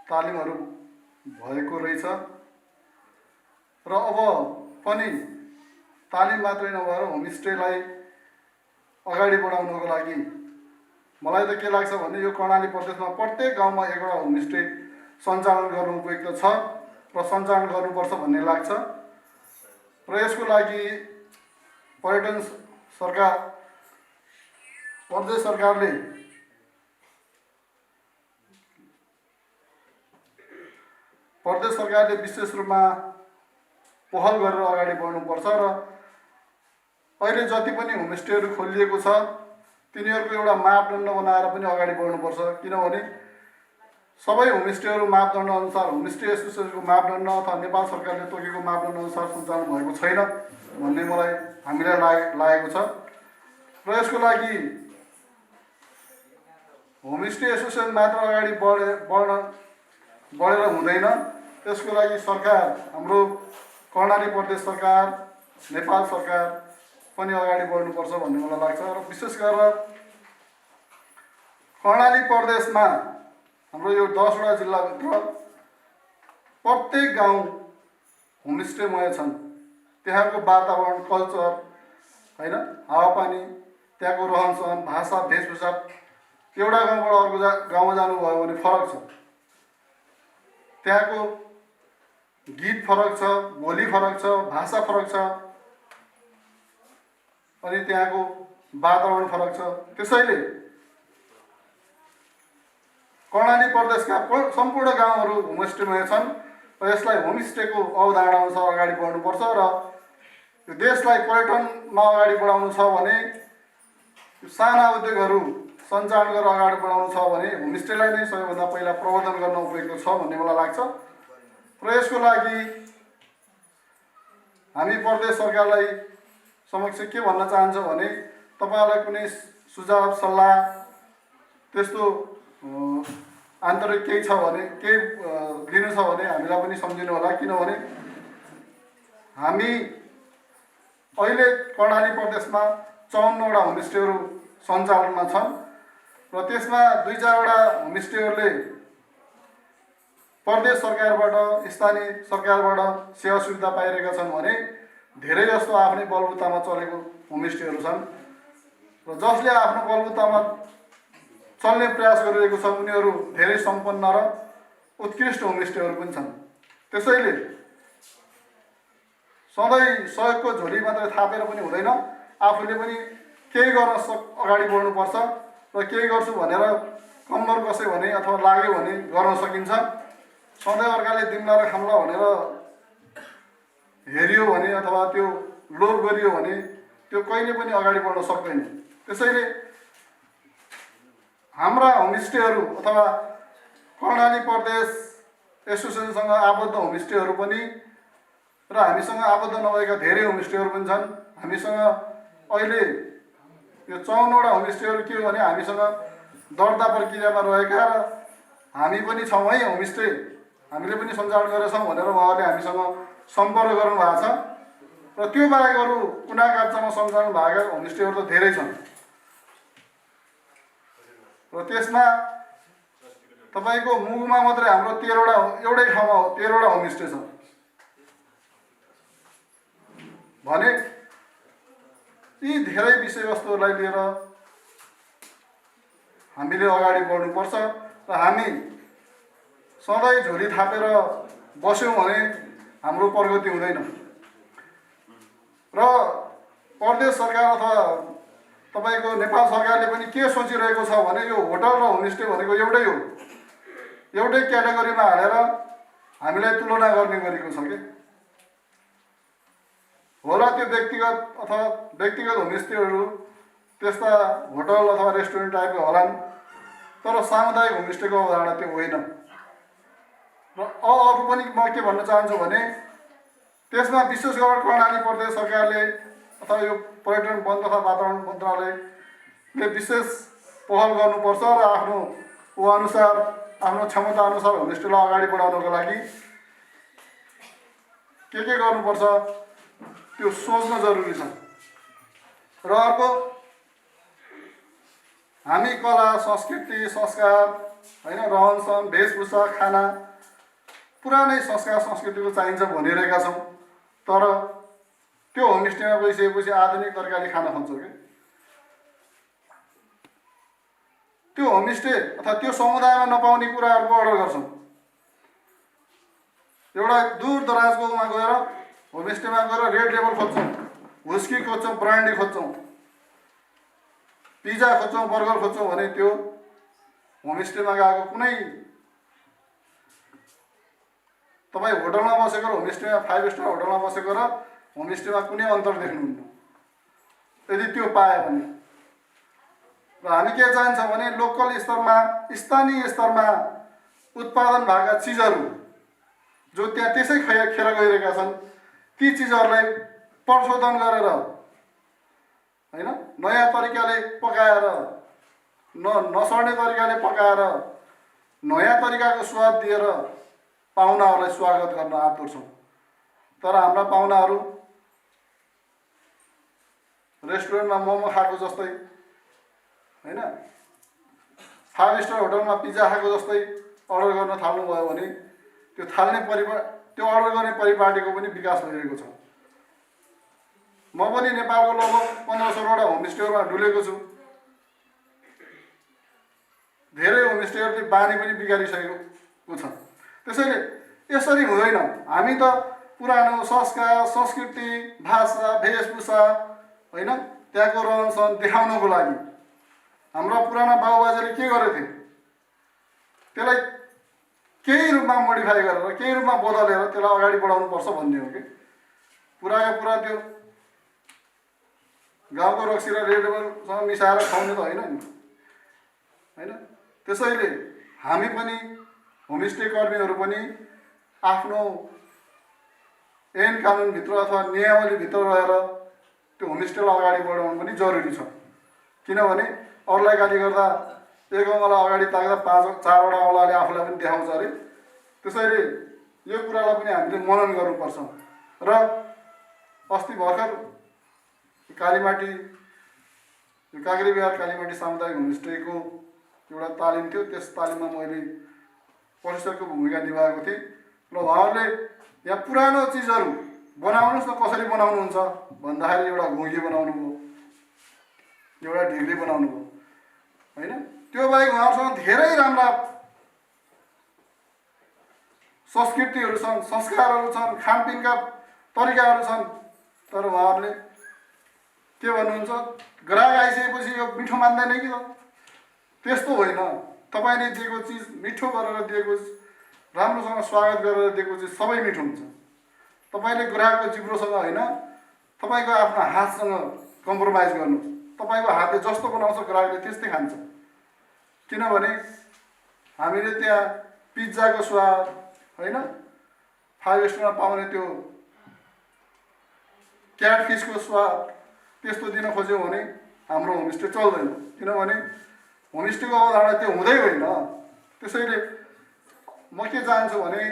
तालिमहरू भएको रहेछ र अब पनि तालिम मात्रै नभएर होमस्टेलाई अगाडि बढाउनको लागि मलाई त के लाग्छ भने यो कर्णाली प्रदेशमा प्रत्येक गाउँमा एकवटा होमस्टे सञ्चालन गर्नु उपयुक्त छ र सञ्चालन गर्नुपर्छ भन्ने लाग्छ। र यसको लागि पर्यटन सरकार प्रदेश सरकारले विशेष रूपमा पहल गरेर अगाडि बढ्नुपर्छ र अहिले जति पनि होमस्टेहरू खोलिएको छ तिनीहरूको एउटा मापदण्ड बनाएर पनि अगाडि बढ्नुपर्छ। किनभने सबै होमस्टेहरू मापदण्ड अनुसार होमस्टे एसोसिएसनको मापदण्ड अथवा नेपाल सरकारले तोकेको मापदण्ड अनुसार सञ्चालन भएको छैन भन्ने हामीलाई लागेको छ। र यसको लागि होमस्टे एसोसिएसन मात्र अगाडि बढेर हुँदैन, त्यसको लागि सरकार, हाम्रो कर्णाली प्रदेश सरकार, नेपाल सरकार पनि अगाडि बढ्नुपर्छ भन्ने मलाई लाग्छ। र विशेष गरेर कर्णाली प्रदेशमा हाम्रो यो 10 वटा जिल्लाभित्र प्रत्येक गाउँ होमस्टेमय छन्। त्यहाँको वातावरण, कल्चर, हैन, हावापानी, त्यहाँको रहनसहन, भाषा, वेशभूषा एउटा गाउँबाट अर्को गाउँमा जानुभयो भने फरक छ। त्यहाँको गीत फरक छ, बोली फरक छ, भाषा फरक छ, अनि त्यहाँको वातावरण फरक छ। त्यसैले कर्णाली प्रदेशका सम्पूर्ण गाउँहरू होमस्टेमा छन् र यसलाई होमस्टेको अवधारणा अनुसार अगाडि बढ्नुपर्छ र यो देशलाई पर्यटनमा अगाडि बढाउनु छ भने साना उद्योगहरू सञ्चालन गरेर अगाडि बढाउनु छ भने होमस्टेलाई नै सबैभन्दा पहिला प्रवर्धन गर्न उपयुक्त छ भन्ने मलाई लाग्छ। र यसको लागि हामी प्रदेश सरकारलाई समक्ष के भन्न चाहन्छौँ भने तपाईँहरूलाई कुनै सुझाव सल्लाह त्यस्तो आन्तरिक केही छ भने केही लिनु छ भने हामीलाई पनि सम्झिनु होला। किनभने हामी अहिले कर्णाली प्रदेशमा 54वटा होमस्टेहरू सञ्चालनमा छन् र त्यसमा 2-4वटा होमस्टेहरूले प्रदेश सरकारबाट स्थानीय सरकारबाट सेवा सुविधा पाइरहेका छन् भने धेरै जस्तो आफ्नै बलबुतामा चलेको होमस्टेहरू छन् र जसले आफ्नो बलबुतामा चल्ने प्रयास गरिरहेको छ उनीहरू धेरै सम्पन्न र उत्कृष्ट होमस्टेहरू पनि छन्। त्यसैले सधैँ सहयोगको झोली मात्रै थापेर पनि हुँदैन, आफूले पनि केही गर्न अगाडि बढ्नुपर्छ र केही गर्छु भनेर कम्मर कसै भने अथवा लाग्यो भने गर्न सकिन्छ। सधैँ अर्काले दिम्ला र खाम्ला भनेर हेरियो भने अथवा त्यो लोभ गरियो भने त्यो कहिले पनि अगाडि बढ्न सक्दैन। त्यसैले हाम्रा होमस्टेहरू अथवा कर्णाली प्रदेश एसोसिएसनसँग आबद्ध होमस्टेहरू पनि र हामीसँग आबद्ध नभएका धेरै होमस्टेहरू पनि छन्। हामीसँग अहिले यो 54वटा होमस्टेहरू के हो भने हामीसँग दर्ता प्रक्रियामा रहेका र हामी पनि छौँ है होमस्टे हामीले पनि सञ्चालन गरेका छौँ भनेर उहाँहरूले हामीसँग सम्पर्क गर्नुभएको छ र त्यो बाहेक अरू कुना काप्चामा सञ्चालन भएका होमस्टेहरू त धेरै छन् र त्यसमा तपाईँको मुगुमा मात्रै हाम्रो 13वटा एउटै ठाउँमा 13वटा होमस्टे छ भने यी धेरै विषयवस्तुहरूलाई लिएर हामीले अगाडि बढ्नुपर्छ र हामी सधैँ झोली थापेर बस्यौँ भने हाम्रो प्रगति हुँदैन। र प्रदेश सरकार अथवा तपाईँको नेपाल सरकारले पनि के सोचिरहेको छ भने यो होटल र होमस्टे भनेको एउटै हो, एउटै क्याटेगोरीमा हालेर हामीलाई तुलना गर्ने गरेको छ कि होला त्यो व्यक्तिगत अथवा व्यक्तिगत होमस्टेहरू त्यस्ता होटल अथवा रेस्टुरेन्ट टाइपको होलान्, तर सामुदायिक होमस्टेको अवधारणा त्यो होइन। र अरू पनि म के भन्न चाहन्छु भने त्यसमा विशेष गरेर कर्णाली प्रदेश सरकारले अथवा यो पर्यटन वन तथा वातावरण मन्त्रालयले विशेष पहल गर्नुपर्छ र आफ्नो अनुसार आफ्नो क्षमता अनुसार होमस्टेलाई अगाडि बढाउनको लागि के गर्नुपर्छ त्यो सोच्न जरुरी छ। र अर्को हामी कला संस्कृति संस्कार होइन रहनसहन वेशभूषा खाना पुरानै संस्कार संस्कृतिको चाहिन्छ भनिरहेका छौँ, तर त्यो होमस्टेमा गइसकेपछि आधुनिक तरिकाले खाना खान्छौँ कि त्यो होमस्टे अथवा त्यो समुदायमा नपाउने कुराहरूको अर्डर गर्छौँ। एउटा दूर दराजकोमा गएर होमस्टेमा गएर रेड लेबल खोज्छौँ, हुस्की खोज्छौँ, ब्रान्डी खोज्छौँ, पिज्जा खोज्छौँ, बर्गर खोज्छौँ भने त्यो होमस्टेमा गएको कुनै तपाईँ होटलमा बसेको र होमस्टेमा 5 स्टार होटलमा बसेको र होमस्टेमा कुनै अन्तर देख्नुहुन्न यदि त्यो पायो भने। र हामी के चाहन्छौँ भने लोकल स्तरमा स्थानीय स्तरमा उत्पादन भएका चिजहरू जो त्यहाँ त्यसै खेर गइरहेका छन् ती चिजहरूलाई प्रशोधन गरेर होइन नयाँ तरिकाले पकाएर नसर्ने तरिकाले पकाएर नयाँ तरिकाको स्वाद दिएर पाहुनाहरूलाई स्वागत गर्न आतुर छौँ। तर हाम्रा पाहुनाहरू रेस्टुरेन्टमा मोमो खाएको जस्तै होइन 5 स्टार होटलमा पिज्जा खाएको जस्तै अर्डर गर्न थाल्नुभयो भने त्यो त्यो अर्डर गर्ने परिपाटीको पनि विकास भइरहेको छ। म पनि नेपालको लगभग 1500वटा होमस्टेहरूमा डुलेको छु। धेरै होमस्टेहरूले बानी पनि बिगारिसकेको छ। त्यसैले यसरी हुँदैन। हामी त पुरानो संस्कार संस्कृति भाषा वेशभूषा होइन त्यहाँको रहनसहन देखाउनको लागि हाम्रा पुराना बाबुबाजेले के गरेथे त्यसलाई केही रूपमा मोडिफाई गरेर केही रूपमा बदलेर त्यसलाई अगाडि बढाउनुपर्छ भन्ने हो कि पुराको पुरा त्यो गाउँको रक्सी र रेड लेबलसँग मिसाएर खुवाउने त होइन नि होइन। त्यसैले हामी पनि होमस्टे कर्मीहरू पनि आफ्नो ऐन कानुनभित्र अथवा नियमावलीभित्र रहेर त्यो होमस्टेलाई अगाडि बढाउनु पनि जरुरी छ। किनभने अरूलाई गाली गर्दा एक औँला अगाडि ताक्दा 4वटा औँलाले आफूलाई पनि देखाउँछ अरे। त्यसैले यो कुरालाई पनि हामीले मनन गर्नुपर्छ। र अस्ति भर्खर कालीमाटी यो काँक्रेबिहार कालीमाटी सामुदायिक होमस्टेको एउटा तालिम थियो। त्यस तालिममा मैले प्रशिक्षकको भूमिका निभाएको थिएँ र उहाँहरूले यहाँ पुरानो चिजहरू बनाउनुहोस् न, कसरी बनाउनुहुन्छ भन्दाखेरि एउटा घुँगी बनाउनु भयो, एउटा ढिग्री बनाउनु भयो होइन। त्यो बाहेक उहाँहरूसँग धेरै राम्रा संस्कृतिहरू छन्, संस्कारहरू छन्, खानपिनका तरिकाहरू छन्। तर उहाँहरूले के भन्नुहुन्छ, ग्राहक आइसकेपछि यो मिठो मान्दैन कि त? त्यस्तो होइन। तपाईँले दिएको चिज मिठो गरेर दिएको, राम्रोसँग स्वागत गरेर दिएको चिज सबै मिठो हुन्छ। तपाईँले ग्राहकको जिब्रोसँग होइन, तपाईँको आफ्नो हातसँग कम्प्रोमाइज गर्नुहोस्। तपाईँको हातले जस्तो बनाउँछ ग्राहकले त्यस्तै खान्छ। किनभने हामीले त्यहाँ पिज्जाको स्वाद होइन, 5 स्टारमा पाउने त्यो क्याटफिसको स्वाद त्यस्तो दिन खोज्यौँ भने हाम्रो होमस्टे चल्दैन। किनभने होमस्टेको अवधारणा त्यो हुँदै होइन। त्यसैले म के चाहन्छु भने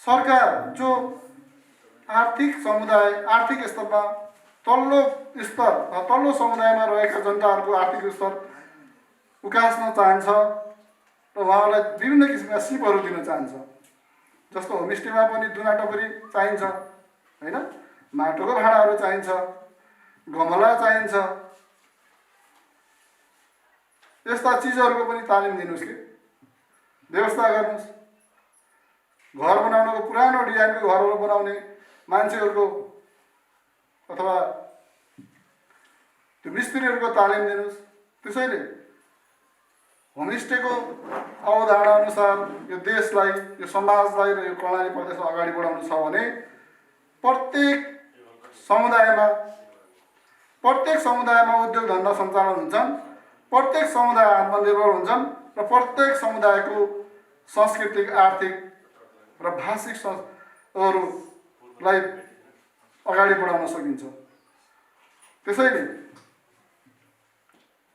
सरकार जो आर्थिक समुदाय, आर्थिक स्तरमा तल्लो स्तर, तल्लो समुदायमा रहेका जनताहरूको आर्थिक स्तर उकास्न चाहन्छ र उहाँहरूलाई विभिन्न किसिमका सिपहरू दिन चाहन्छ। जस्तो होमस्टेमा पनि दुना टोकरी चाहिन्छ होइन, माटोको भाँडाहरू चाहिन्छ, गमला चाहिन्छ। यस्ता चिजहरूको पनि तालिम दिनुहोस् कि व्यवस्था गर्नुहोस्। घर बनाउनको पुरानो डिजाइनको घरहरू बनाउने मान्छेहरूको अथवा त्यो मिस्त्रीहरूको तालिम दिनुहोस्। त्यसैले होमस्टेको अवधारणा अनुसार यो देशलाई, यो समाजलाई र यो कर्णाली प्रदेशलाई अगाडि बढाउनु छ भने प्रत्येक समुदायमा उद्योग धन्दा सञ्चालन हुन्छन्, प्रत्येक समुदाय आत्मनिर्भर हुन्छन् र प्रत्येक समुदायको सांस्कृतिक, आर्थिक र भाषिक लाई अगाडि बढाउन सकिन्छ। त्यसैले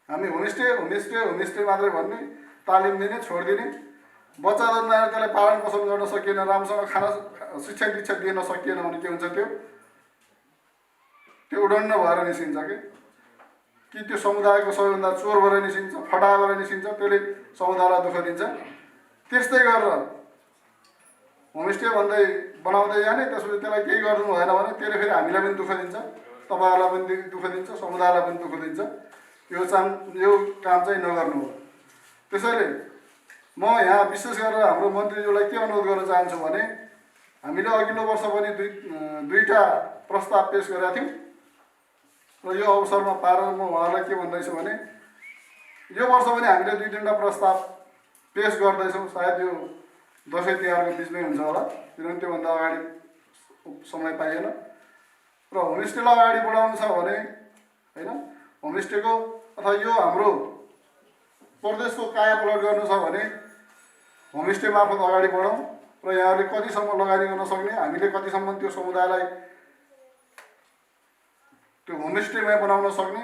हामी होमस्टे मात्रै भन्ने, तालिम दिने, छोडिदिने, बच्चा जन्माएर त्यसलाई पालन पोषण गर्न सकिएन, राम्रोसँग खाना शिक्षा दीक्षा दिन सकिएन भने के हुन्छ, त्यो उडन्न भएर निस्किन्छ कि त्यो समुदायको सबैभन्दा चोर भएर निस्किन्छ, फटा भएर निस्किन्छ, त्यसले समुदायलाई दुःख दिन्छ। त्यस्तै गरेर होमस्टे भन्दै बनाउँदै जाने, त्यसपछि त्यसलाई केही गर्नु भएन भने त्यसले फेरि हामीलाई पनि दुःख दिन्छ, तपाईँहरूलाई पनि दुःख दिन्छ, समुदायलाई पनि दुःख दिन्छ। यो काम चाहिँ नगर्नु हो। त्यसैले म यहाँ विशेष गरेर हाम्रो मन्त्रीज्यूलाई के अनुरोध गर्न चाहन्छु भने हामीले अघिल्लो वर्ष पनि दुईटा प्रस्ताव पेश गरेका थियौँ र यो अवसरमा पारेर म उहाँलाई के भन्दैछु भने यो वर्ष पनि हामीले 2-3वटा प्रस्ताव पेश गर्दैछौँ। सायद यो दसैँ तिहारको बिचमै हुन्छ होला, किनभने त्योभन्दा अगाडि समय पाइएन। र होमस्टेलाई अगाडि बढाउनु छ भने होइन, होमस्टेको अथवा यो हाम्रो प्रदेशको कायापलट गर्नु छ भने होमस्टे मार्फत अगाडि बढौँ र यहाँहरूले कतिसम्म लगानी गर्न सक्ने, हामीले कतिसम्म त्यो समुदायलाई त्यो होमस्टेमै बनाउन सक्ने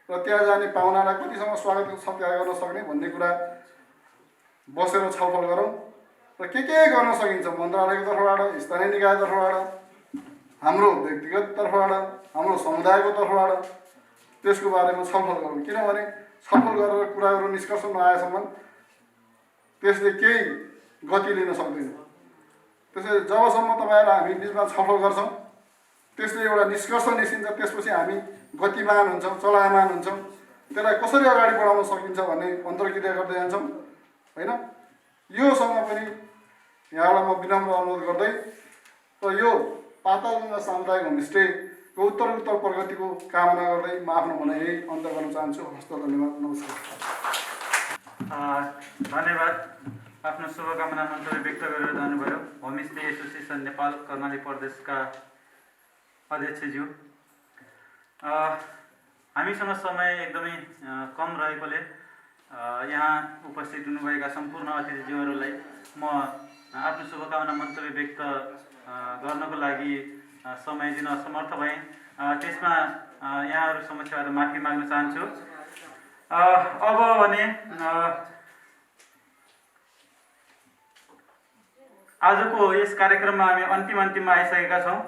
र त्यहाँ जाने पाहुनालाई कतिसम्म स्वागत सत्कार गर्न सक्ने भन्ने कुरा बसेर छलफल गरौँ र के गर्न सकिन्छ मन्त्रालयको तर्फबाट, स्थानीय निकाय तर्फबाट, हाम्रो व्यक्तिगत तर्फबाट, हाम्रो समुदायको तर्फबाट त्यसको बारेमा छलफल गरौँ। किनभने छलफल गरेर कुराहरू निष्कर्ष नआएसम्म त्यसले केही गति लिन सक्दैन। त्यसैले जबसम्म तपाईँ र हामी बिचमा छलफल गर्छौँ त्यसले एउटा निष्कर्ष निस्किन्छ, त्यसपछि हामी गतिमान हुन्छौँ, चलायमान हुन्छौँ, त्यसलाई कसरी अगाडि बढाउन सकिन्छ भन्ने अन्तर्क्रिया गर्दै जान्छौँ होइन। योसँग पनि यहाँलाई म विनम्र अनुरोध गर्दै र यो पातालगङ्गा सामुदायिक होमस्टेको उत्तर प्रगतिको कामना गर्दै म आफ्नो भनाइ यही अन्त गर्न चाहन्छु। हस्त, धन्यवाद, नमस्कार। धन्यवाद। आफ्नो शुभकामना मन्तव्य व्यक्त गरेर जानुभयो होमस्टे एसोसिएसन नेपाल कर्णाली प्रदेशका अध्यक्षज्यू। हामीसँग समय एकदमै कम रहेकोले यहाँ उपस्थित हुनुभएका सम्पूर्ण अतिथिज्यूहरूलाई म आफ्नो शुभकामना मन्तव्य व्यक्त गर्नको लागि समय दिन असमर्थ भएँ। त्यसमा यहाँहरू समक्षबाट माफी माग्न चाहन्छु। अब भने आजको यस कार्यक्रममा हामी अन्तिममा आइसकेका छौँ।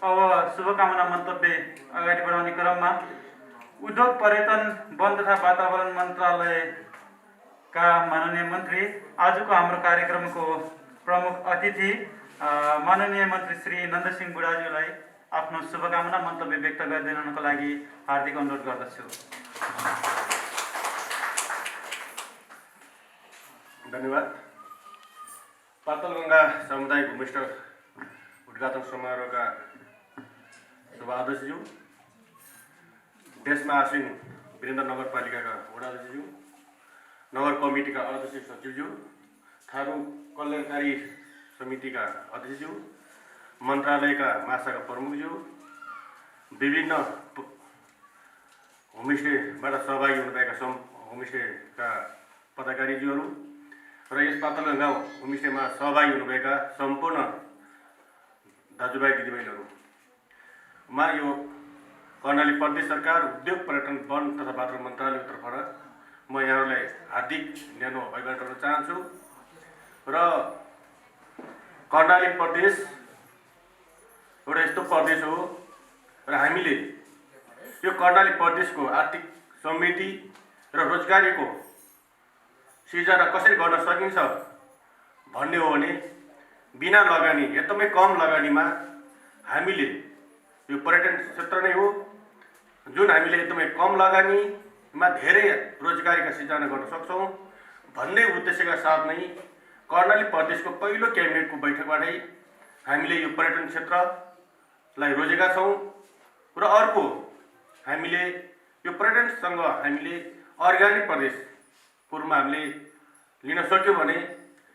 अब शुभकामना मन्तव्य अगाडि बढाउने क्रममा उद्योग पर्यटन वन तथा वातावरण मन्त्रालयका माननीय मन्त्री, आजको हाम्रो कार्यक्रमको प्रमुख अतिथि माननीय मन्त्री श्री नन्दसिंह बुढाज्यूलाई आफ्नो शुभकामना मन्तव्य व्यक्त गरिदिनको लागि हार्दिक अनुरोध गर्दछु। धन्यवाद। पातलगङ्गा सामुदायिक होमस्टे उद्घाटन समारोहका सभाध्यक्षज्यू, देशमा आसीन वीरेन्द्र नगरपालिकाका वडाध्यक्षज्यू, नगर कमिटीका अध्यक्ष सचिवज्यू, थारू कल्याणकारी समितिका अध्यक्षज्यू, मन्त्रालयका महाशाखा प्रमुखज्यू, विभिन्न होमस्टेबाट सहभागी हुनुभएका होमस्टेका पदाधिकारीज्यूहरू र यस पातलगङ्गा होमस्टेमा सहभागी हुनुभएका सम्पूर्ण दाजुभाइ दिदीबहिनीहरूमा यो कर्णाली प्रदेश सरकार उद्योग पर्यटन वन तथा वातावरण मन्त्रालयको तर्फबाट म यहाँहरूलाई हार्दिक न्यानो अभिवादन गर्न चाहन्छु। र कर्णाली प्रदेश एउटा यस्तो प्रदेश हो र हामीले यो कर्णाली प्रदेशको आर्थिक समृद्धि र रोजगारीको सिर्जना कसरी गर्न सकिन्छ भन्ने हो भने बिना लगानी, एकदमै कम लगानीमा हामीले यो पर्यटन क्षेत्र नै हो जुन हामीले एकदमै कम लगानीमा धेरै रोजगारीका सिर्जना गर्न सक्छौँ भन्ने उद्देश्यका साथ नै कर्णाली प्रदेशको पहिलो क्याबिनेटको बैठकबाटै हामीले यो पर्यटन क्षेत्रलाई रोजेका छौँ। र अर्को हामीले यो पर्यटनसँग हामीले अर्ग्यानिक प्रदेश पूर्वमा हामीले लिन सक्यौँ भने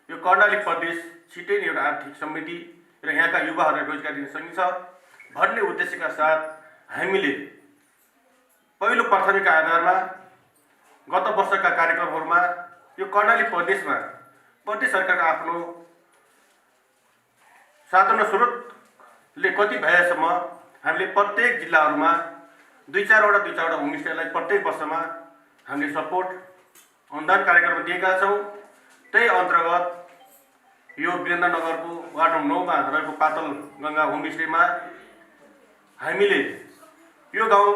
यो कर्णाली प्रदेश छिटै नै एउटा आर्थिक समृद्धि र यहाँका युवाहरूलाई रोजगार दिन सकिन्छ भन्ने उद्देश्यका साथ हामीले पहिलो प्राथमिकता आधारमा गत वर्षका कार्यक्रमहरूमा यो कर्णाली प्रदेशमा प्रदेश सरकारको आफ्नो साधन स्रोतले कति भएसम्म हामीले प्रत्येक जिल्लाहरूमा दुई चारवटा होमस्टेलाई प्रत्येक वर्षमा हामीले सपोर्ट अनुदान कार्यक्रम दिएका छौँ। त्यही अन्तर्गत यो वीरेन्द्रनगरको वार्ड नम्बर 9मा रहेको पातलगङ्गा होमस्टेमा हामीले यो गाउँ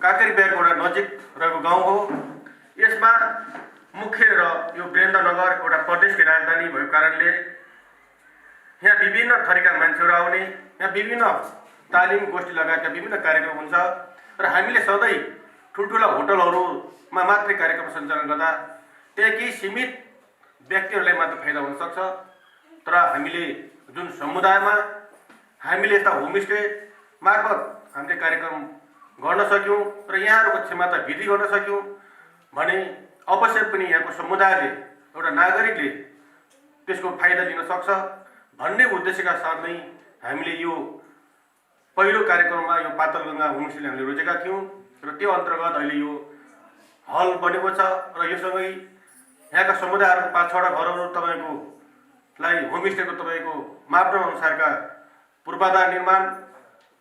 काँक्रेबिहारबाट नजिक रहेको गाउँ हो। यसमा मुख्य र यो वीरेन्द्रनगर एउटा प्रदेशको राजधानी भएको कारणले यहाँ विभिन्न थरीका मान्छेहरू आउने, यहाँ विभिन्न तालिम गोष्ठी लगायतका विभिन्न कार्यक्रम हुन्छ र हामीले सधैँ ठुल्ठुला होटलहरूमा मात्रै कार्यक्रम सञ्चालन गर्दा त्यहाँ केही सीमित व्यक्तिहरूलाई मात्र फाइदा हुनसक्छ। तर हामीले जुन समुदायमा हामीले यस्ता होमस्टे मार्फत हामीले कार्यक्रम गर्न सक्यौँ र यहाँहरूको क्षमता वृद्धि गर्न सक्यौँ भने अवश्य पनि यहाँको समुदायले, एउटा नागरिकले त्यसको फाइदा लिन सक्छ भन्ने उद्देश्यका साथ नै हामीले यो पहिलो कार्यक्रममा यो पातलगङ्गा होमस्टेले हामीले रोजेका थियौँ र त्यो अन्तर्गत अहिले यो हल बनेको छ र योसँगै यहाँका समुदायहरूको 5-6वटा घरहरू तपाईँको होमस्टेको तपाईँको मापदण्ड अनुसारका पूर्वाधार निर्माण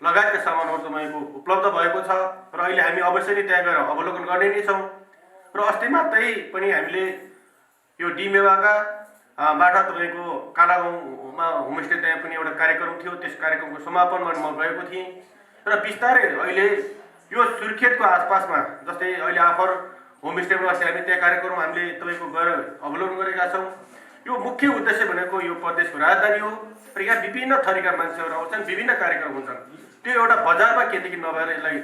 लगायतका सामानहरू तपाईँको उपलब्ध भएको छ र अहिले हामी अवश्य नै त्यहाँ गएर अवलोकन गर्ने नै छौँ। र अस्ति मात्रै पनि हामीले यो डिमेवाका बाट तपाईँको कालागाउँमा होमस्टे त्यहाँ पनि एउटा कार्यक्रम थियो, त्यस कार्यक्रमको समापनमा म गएको थिएँ र बिस्तारै अहिले यो सुर्खेतको आसपासमा जस्तै अहिले आफर होमस्टेमा अस्ति हामी त्यहाँ कार्यक्रम हामीले तपाईँको गएर अवलोकन गरेका छौँ। यो मुख्य उद्देश्य भनेको यो प्रदेशको राजधानी हो र यहाँ विभिन्न थरीका मान्छेहरू आउँछन्, विभिन्न कार्यक्रम हुन्छन्। त्यो एउटा बजारमा केदेखि नभएर यसलाई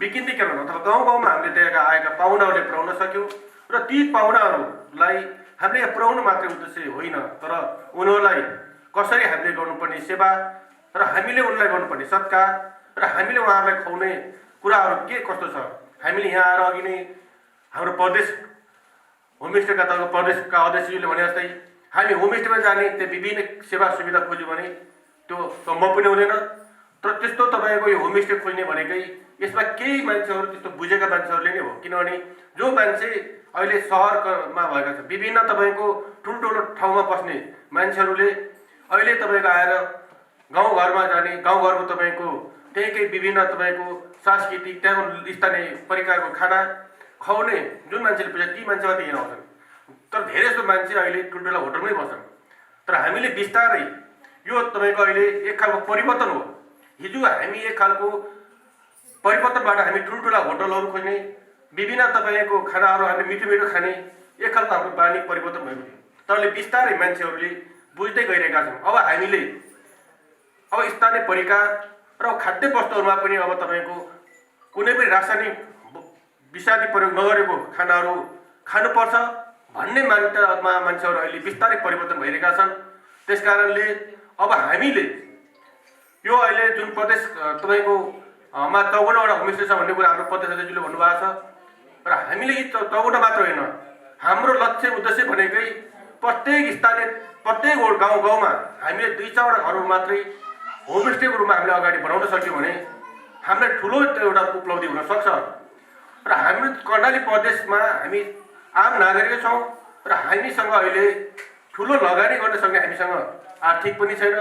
विकेन्द्रीकरण अथवा गाउँ गाउँमा हामीले त्यहाँ आएका पाहुनाहरूले पुर्याउन सक्यौँ र ती पाहुनाहरूलाई हामीले यहाँ पुर्याउनु मात्रै उद्देश्य होइन, तर उनीहरूलाई कसरी हामीले गर्नुपर्ने सेवा र हामीले उनलाई गर्नुपर्ने सत्कार र हामीले उहाँहरूलाई खुवाउने कुराहरू के कस्तो छ, हामीले यहाँ आएर अघि नै हाम्रो प्रदेश होमस्टेका तपाईँको प्रदेशका अध्यक्षज्यूले भने जस्तै हामी होमस्टेमा जाने त्यो विभिन्न सेवा सुविधा खोज्यो भने त्यो सम्भव पनि हुँदैन। तर त्यस्तो तपाईँको यो होमस्टे खोज्ने भनेकै यसमा केही मान्छेहरू त्यस्तो बुझेका मान्छेहरूले नै हो। किनभने जो मान्छे अहिले सहरमा भएका छ, विभिन्न तपाईँको ठुल्ठुलो ठाउँमा बस्ने मान्छेहरूले अहिले तपाईँको आएर गाउँघरमा जाने, गाउँघरको तपाईँको त्यहीँकै विभिन्न तपाईँको सांस्कृतिक त्यहाँ स्थानीय परिकारको खाना खुवाउने जुन मान्छेले बुझ्छ ती मान्छे मात्रै यहाँ आउँछन्। तर धेरै जस्तो मान्छे अहिले ठुल्ठुला होटलमै बस्छन्। तर हामीले बिस्तारै यो तपाईँको अहिले एक खालको परिवर्तन हो। हिजो हामी एक खालको परिवर्तनबाट हामी ठुल्ठुला होटलहरू खोज्ने, विभिन्न तपाईँको खानाहरू हामीले मिठो मिठो खाने, एक खालको हाम्रो बानी परिवर्तन भएको थियो। तर अहिले बिस्तारै मान्छेहरूले बुझ्दै गइरहेका छन्। अब हामीले अब स्थानीय परिकार र खाद्य वस्तुहरूमा पनि अब तपाईँको कुनै पनि रासायनिक विषादी प्रयोग नगरेको खानाहरू खानुपर्छ भन्ने मान्यतामा मान्छेहरू अहिले बिस्तारै परिवर्तन भइरहेका छन्। त्यस कारणले अब हामीले यो अहिले जुन प्रदेश तपाईँको 54वटा होमस्टे छ भन्ने कुरा हाम्रो प्रदेश अध्यक्षले भन्नुभएको छ र हामीले यी 54 मात्र होइन, हाम्रो लक्ष्य उद्देश्य भनेकै प्रत्येक स्थानीय प्रत्येक गाउँमा हामीले 2-4वटा घरहरू मात्रै होमस्टेको रूपमा हामीले अगाडि बढाउन सक्यौँ भने हामीलाई ठुलो एउटा उपलब्धि हुन सक्छ। र हाम्रो कर्णाली प्रदेशमा हामी आम नागरिक छौँ र हामीसँग अहिले ठुलो लगानी गर्न सक्ने हामीसँग आर्थिक पनि छैन।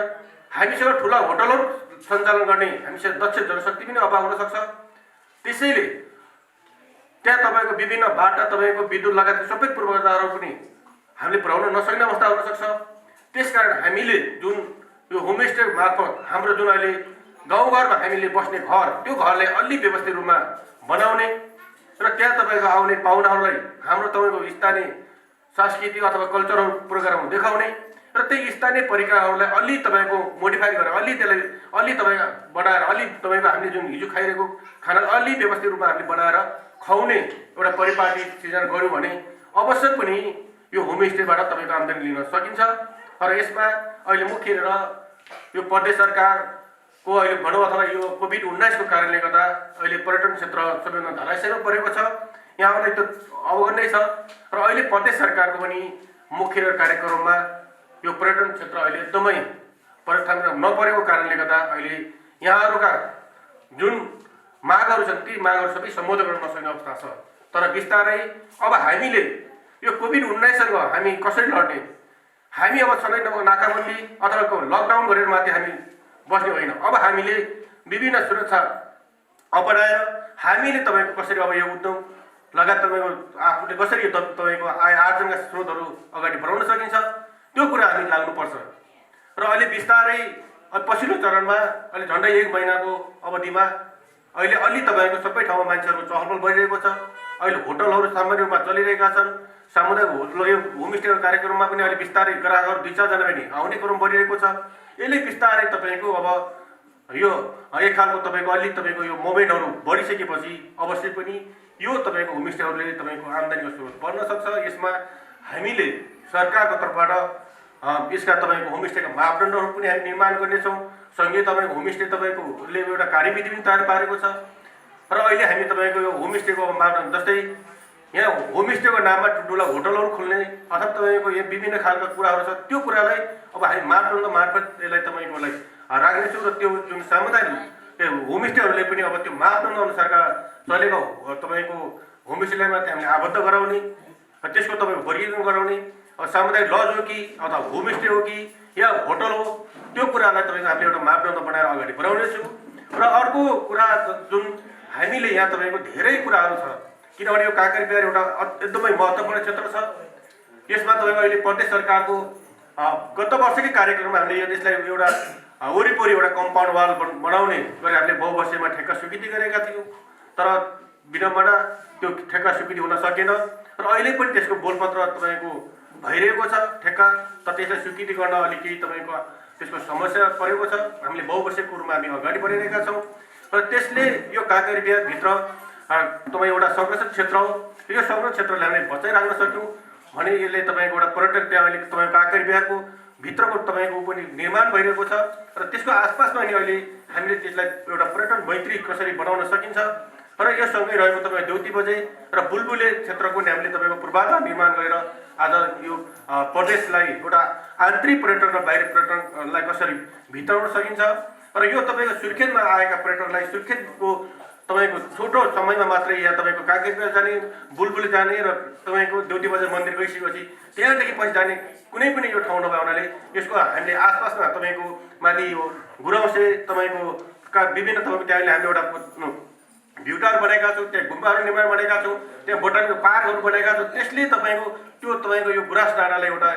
हामीसँग ठुला होटलहरू सञ्चालन गर्ने हामीसँग दक्ष जनशक्ति पनि अभाव हुन सक्छ। त्यसैले त्यहाँ तपाईँको विभिन्न बाटा तपाईँको विद्युत लगायतको सबै पूर्वाधारहरू पनि हामीले पुर्याउन नसक्ने अवस्था हुन सक्छ। त्यसकारण हामीले जुन यो होमस्टे मार्फत हाम्रो जुन अहिले गाउँघरमा हामीले बस्ने घर, त्यो घरलाई अलि व्यवस्थित रूपमा बनाउने र त्यहाँ तपाईँको आउने पाहुनाहरूलाई हाम्रो तपाईँको स्थानीय सांस्कृतिक अथवा कल्चरल प्रोग्रामहरू देखाउने र त्यही स्थानीय परिकारहरूलाई अलि तपाईँको मोडिफाई गरेर अलि त्यसलाई अलि तपाईँको बढाएर अलि तपाईँको हामीले जुन हिजो खाइरहेको खाना अलि व्यवस्थित रूपमा हामीले बनाएर खुवाउने एउटा परिपाटी सृजना गऱ्यौँ भने अवश्य पनि यो होमस्टेबाट तपाईँको आम्दानी लिन सकिन्छ। र यसमा अहिले मुख्य र यो प्रदेश सरकारको अहिले भनौँ अथवा यो कोभिड-19 को कारणले गर्दा अहिले पर्यटन क्षेत्र सबैभन्दा धराशायीमा परेको छ। यहाँहरूलाई त अवगत नै छ। र अहिले प्रदेश सरकारको पनि मुख्य कार्यक्रममा यो पर्यटन क्षेत्र अहिले एकदमै पर्यटन नपरेको कारणले गर्दा अहिले यहाँहरूका जुन मागहरू छन् ती मागहरू सबै सम्बोधन गर्न नसक्ने अवस्था छ। तर बिस्तारै अब हामीले यो कोभिड-19सँग हामी कसरी लड्ने, हामी अब सधैँ नाकाबन्दी अथवा लकडाउन गरेर मात्रै हामी बस्ने होइन। अब हामीले विभिन्न सुरक्षा अपनाएर हामीले तपाईँको कसरी अब यो उद्यम लगायत तपाईँको आफूले कसरी तपाईँको आय आर्जनका स्रोतहरू अगाडि बढाउन सकिन्छ त्यो कुरा हामी लाग्नुपर्छ। र अहिले बिस्तारै पछिल्लो चरणमा अहिले झन्डै 1 महिनाको अवधिमा अहिले अलि तपाईँको सबै ठाउँमा मान्छेहरूको चहलपहल बढिरहेको छ। अहिले होटलहरू सामान्य रूपमा चलिरहेका छन्। सामुदायिक यो होमस्टेको कार्यक्रममा पनि अहिले बिस्तारै ग्राहकहरू 2-4 जना पनि आउने क्रम बढिरहेको छ। यसले बिस्तारै तपाईँको अब यो एक खालको तपाईँको अलि तपाईँको यो मोमेन्टहरू बढिसकेपछि अवश्य पनि यो तपाईँको होमस्टेहरूले तपाईँको आम्दानीको स्रोत बढ्न सक्छ। यसमा हामीले सरकारको तर्फबाट यसका तपाईँको होमस्टेका मापदण्डहरू पनि हामी निर्माण गर्नेछौँ। सँगै तपाईँको होमस्टे तपाईँकोले एउटा कार्यविधि पनि तयार पारेको छ। र अहिले हामी तपाईँको यो होमस्टेको मापदण्ड जस्तै यहाँ होमस्टेको नाममा ठुल्ठुला होटलहरू खोल्ने अथवा तपाईँको यो विभिन्न खालका कुराहरू छ, त्यो कुरालाई अब हामी मापदण्ड मार्फत यसलाई तपाईँकोलाई राख्नेछौँ। र त्यो जुन सामुदायिक होमस्टेहरूले पनि अब त्यो मापदण्ड अनुसारका चलेको तपाईँको होमस्टेलाई मात्रै हामीले आबद्ध गराउने, त्यसको तपाईँको वर्गीकरण गराउने, सामुदायिक लज हो कि अथवा होमस्टे हो कि या होटल हो, त्यो कुरालाई तपाईँको हामीले एउटा मापदण्ड बनाएर अगाडि बढाउनेछौँ। र अर्को कुरा जुन हामीले यहाँ तपाईँको धेरै कुराहरू छ, किनभने यो काँक्रेबिहार एउटा एकदमै महत्त्वपूर्ण क्षेत्र छ। यसमा तपाईँको अहिले प्रदेश सरकारको गत वर्षकै कार्यक्रममा हामीले यसलाई एउटा वरिपरि एउटा कम्पाउन्ड वाल बनाउने गरेर हामीले बहुवर्षीयमा ठेक्का स्वीकृति गरेका थियौँ। तर विलम्बमा त्यो ठेक्का स्वीकृति हुन सकेन र अहिले पनि त्यसको बोलपत्र तपाईँको भइरहेको छ ठेक्का। तर त्यसलाई स्वीकृति गर्न अलिक केही तपाईँको त्यसको समस्या परेको छ। हामीले बहुवर्षीयको रूपमा हामी अगाडि बढिरहेका छौँ र त्यसले यो काँक्रेबिहारभित्र तपाईँ एउटा संरक्षित क्षेत्र हो। यो संरक्षित क्षेत्रलाई हामीले बचाइराख्न सक्यौँ भने यसले तपाईँको एउटा पर्यटक त्यहाँ अहिले तपाईँको काँक्रेबिहारको भित्रको तपाईँको पनि निर्माण भइरहेको छ र त्यसको आसपासमा अनि अहिले हामीले त्यसलाई एउटा पर्यटन मैत्री कसरी बनाउन सकिन्छ र यो सँगै रहेको तपाईँको देउती बजे र बुलबुले क्षेत्रको नि हामीले तपाईँको पूर्वाधार निर्माण गरेर आज यो प्रदेशलाई एउटा आन्तरिक पर्यटन र बाहिरी पर्यटनलाई कसरी भित्राउन सकिन्छ र यो तपाईँको सुर्खेतमा आएका पर्यटकलाई सुर्खेतको तपाईँको छोटो समयमा मात्रै यहाँ तपाईँको काँक्रेबिहार जाने, बुलबुले जाने र तपाईँको देउती बजार मन्दिर गइसकेपछि त्यहाँदेखि पछि जाने कुनै पनि यो ठाउँ नभए हुनाले यसको हामीले आसपासमा तपाईँको माथि यो गुराउँसे तपाईँको विभिन्न तपाईँको त्यहाँले हामीले एउटा भ्युटार बनाएका छौँ, त्यहाँ गुम्बाहरू निर्माण बनाएका छौँ, त्यहाँ बोटानिकल पार्कहरू बनाएका छौँ। त्यसले तपाईँको त्यो तपाईँको यो गुराँस डाँडालाई एउटा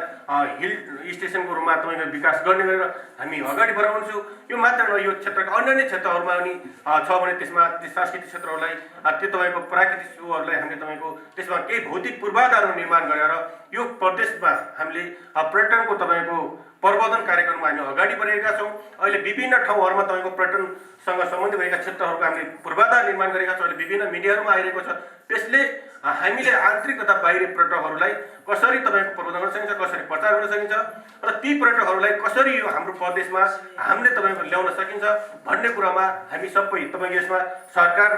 हिल स्टेसनको रूपमा तपाईँको विकास गर्ने गरेर हामी अगाडि बढाउँछौँ। यो मात्र न, यो क्षेत्रका अन्य क्षेत्रहरूमा पनि छ भने त्यसमा सांस्कृतिक क्षेत्रहरूलाई त्यो तपाईँको प्राकृतिक उहरूलाई हामीले तपाईँको त्यसमा केही भौतिक पूर्वाधारहरू निर्माण गरेर यो प्रदेशमा हामीले पर्यटनको तपाईँको प्रवर्धन कार्यक्रममा हामी अगाडि बढेका छौँ। अहिले विभिन्न ठाउँहरूमा तपाईँको पर्यटनसँग सम्बन्धित भएका क्षेत्रहरूको हामीले पूर्वाधार निर्माण गरेका छौँ। अहिले विभिन्न मिडियाहरूमा आइरहेको छ। त्यसले हामीले आन्तरिक तथा बाहिरी पर्यटकहरूलाई कसरी तपाईँको प्रवर्धन गर्न सकिन्छ, कसरी प्रचार गर्न सकिन्छ र ती पर्यटकहरूलाई कसरी यो हाम्रो प्रदेशमा हामीले तपाईँको ल्याउन सकिन्छ भन्ने कुरामा हामी सबै तपाईँको यसमा सरकार